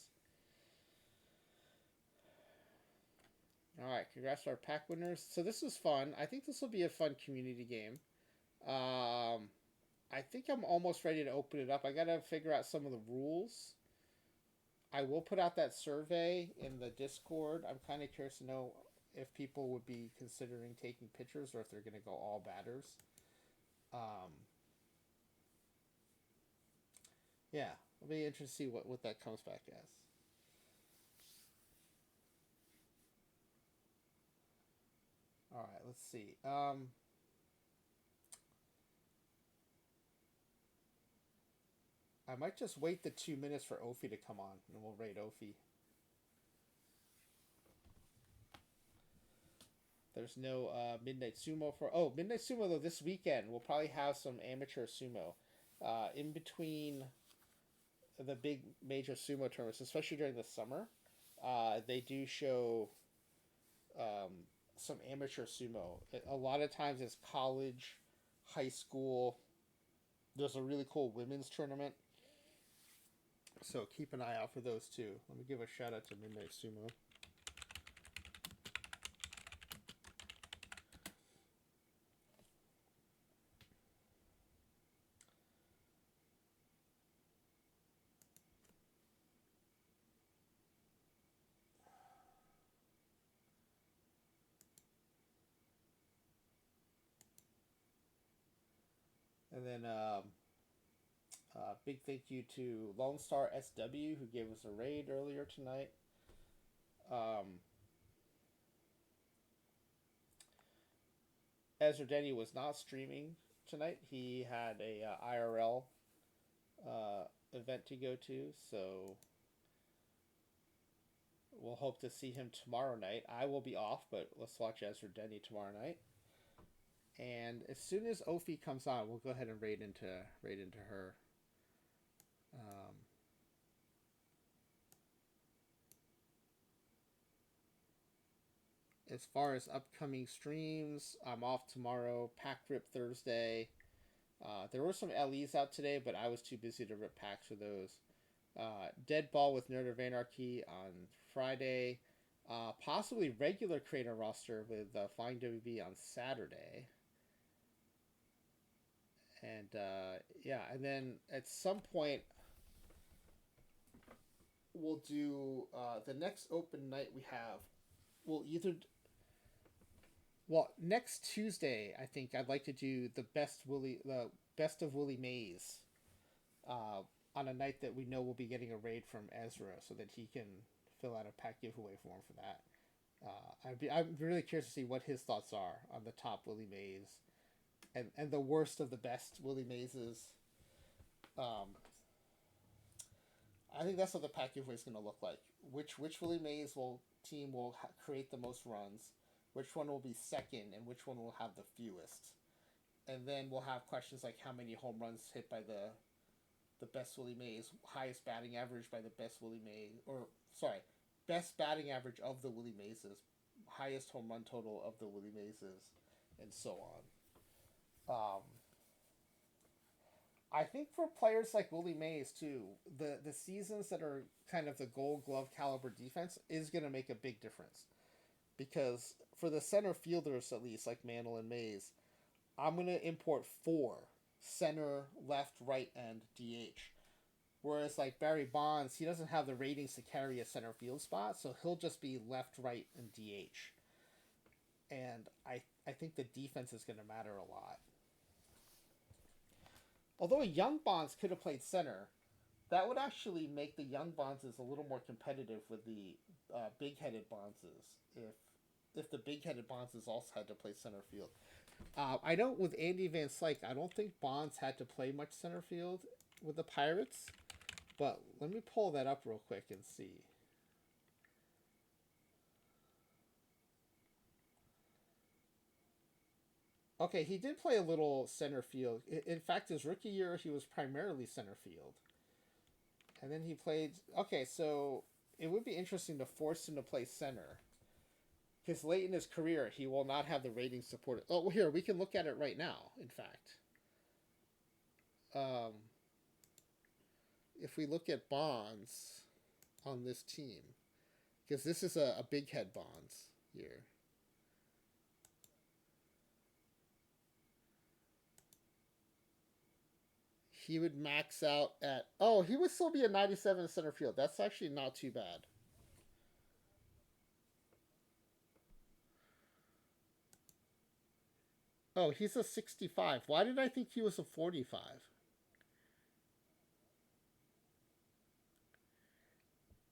All right, congrats to our pack winners. So this was fun. I think this will be a fun community game. I think I'm almost ready to open it up. I gotta figure out some of the rules. I will put out that survey in the Discord. I'm kind of curious to know if people would be considering taking pictures or if they're gonna go all batters. Um, yeah, it'll be interesting to see what that comes back as. All right, let's see. I might just wait the 2 minutes for Ophi to come on, and we'll rate Ophi. There's no Midnight Sumo for... Oh, Midnight Sumo, though, this weekend. We'll probably have some amateur sumo. In between the big major sumo tournaments, especially during the summer, they do show um, some amateur sumo. A lot of times it's college, high school. There's a really cool women's tournament. So keep an eye out for those too. Let me give a shout out to Midnight Sumo. And then big thank you to Lone Star SW who gave us a raid earlier tonight. Ezra Denny was not streaming tonight. He had a IRL event to go to, so we'll hope to see him tomorrow night. I will be off, but let's watch Ezra Denny tomorrow night. And as soon as Ophi comes on, we'll go ahead and raid into her. As far as upcoming streams, I'm off tomorrow. Pack rip Thursday. There were some LEs out today, but I was too busy to rip packs for those. Dead Ball with Nerd of Anarchy on Friday. Possibly regular creator roster with Flying WB on Saturday. And yeah, and then at some point we'll do the next open night we have. We'll either next Tuesday I think I'd like to do the best of Willie Mays on a night that we know we'll be getting a raid from Ezra, so that he can fill out a pack giveaway form for that. I'm really curious to see what his thoughts are on the top Willie Mays and the worst of the best Willie Mazes. I think that's what the pack giveaway is going to look like. Which Willie Mays team will create the most runs, which one will be second, and which one will have the fewest. And then we'll have questions like how many home runs hit by the best Willie Mays, highest batting average by the best Willie Mays, or sorry, best batting average of the Willie Mazes, highest home run total of the Willie Mazes, and so on. I think for players like Willie Mays too, the seasons that are kind of the Gold Glove caliber defense is going to make a big difference, because for the center fielders at least like Mantle and Mays, I'm going to import 4 center, left, right, and DH. Whereas like Barry Bonds, he doesn't have the ratings to carry a center field spot, so he'll just be left, right, and DH. And I think the defense is going to matter a lot. Although a young Bonds could have played center, that would actually make the young Bonds a little more competitive with the big-headed Bonds if the big-headed Bonds also had to play center field. I know with Andy Van Slyke, I don't think Bonds had to play much center field with the Pirates, but let me pull that up real quick and see. Okay, he did play a little center field. In fact, his rookie year, he was primarily center field. And then he played... Okay, so it would be interesting to force him to play center. Because late in his career, he will not have the rating supported. Oh, well, here, we can look at it right now, in fact. Um, if we look at Bonds on this team, because this is a big head Bonds year. He would max out at, oh, he would still be a 97 center field. That's actually not too bad. Oh, he's a 65. Why did I think he was a 45?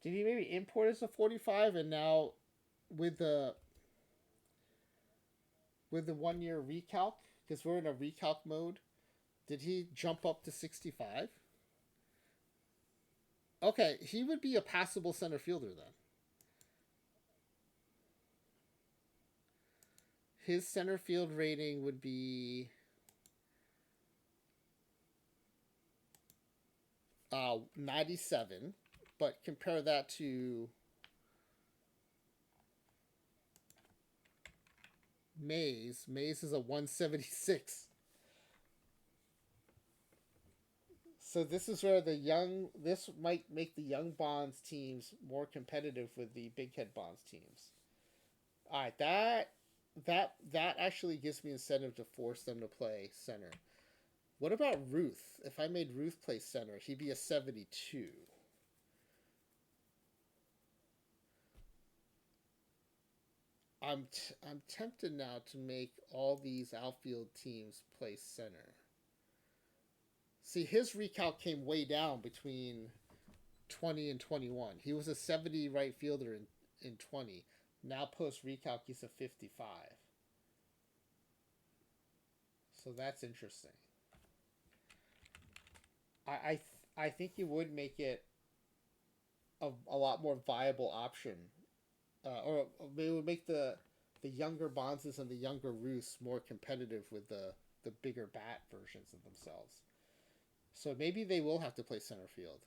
Did he maybe import as a 45 and now with the 1 year recalc, because we're in a recalc mode, did he jump up to 65? Okay, he would be a passable center fielder then. His center field rating would be 97, but compare that to Mays. Mays is a 176. So this is where this might make the young Bonds teams more competitive with the big head Bonds teams. All right, that actually gives me incentive to force them to play center. What about Ruth? If I made Ruth play center, he'd be a 72. I'm tempted now to make all these outfield teams play center. See, his recalc came way down between 20 and 21. He was a 70 right fielder in 20. Now post recalc, he's a 55. So that's interesting. I think you would make it a lot more viable option, or it would make the younger Bonses and the younger Roos more competitive with the bigger bat versions of themselves. So maybe they will have to play center field.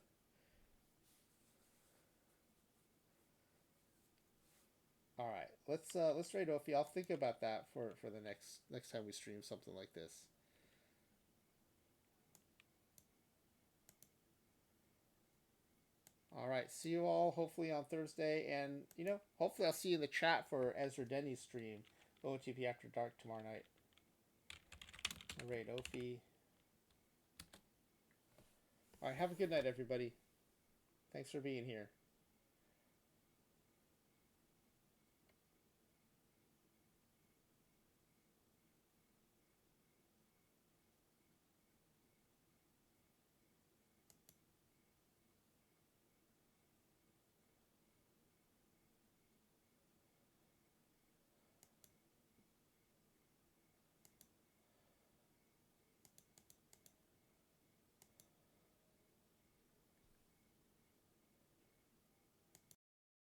All right, let's rate Ophi. I'll think about that for the next time we stream something like this. All right, see you all hopefully on Thursday, and hopefully I'll see you in the chat for Ezra Denny's stream, OOTP After Dark tomorrow night. All right, Ophi. All right, have a good night, everybody. Thanks for being here.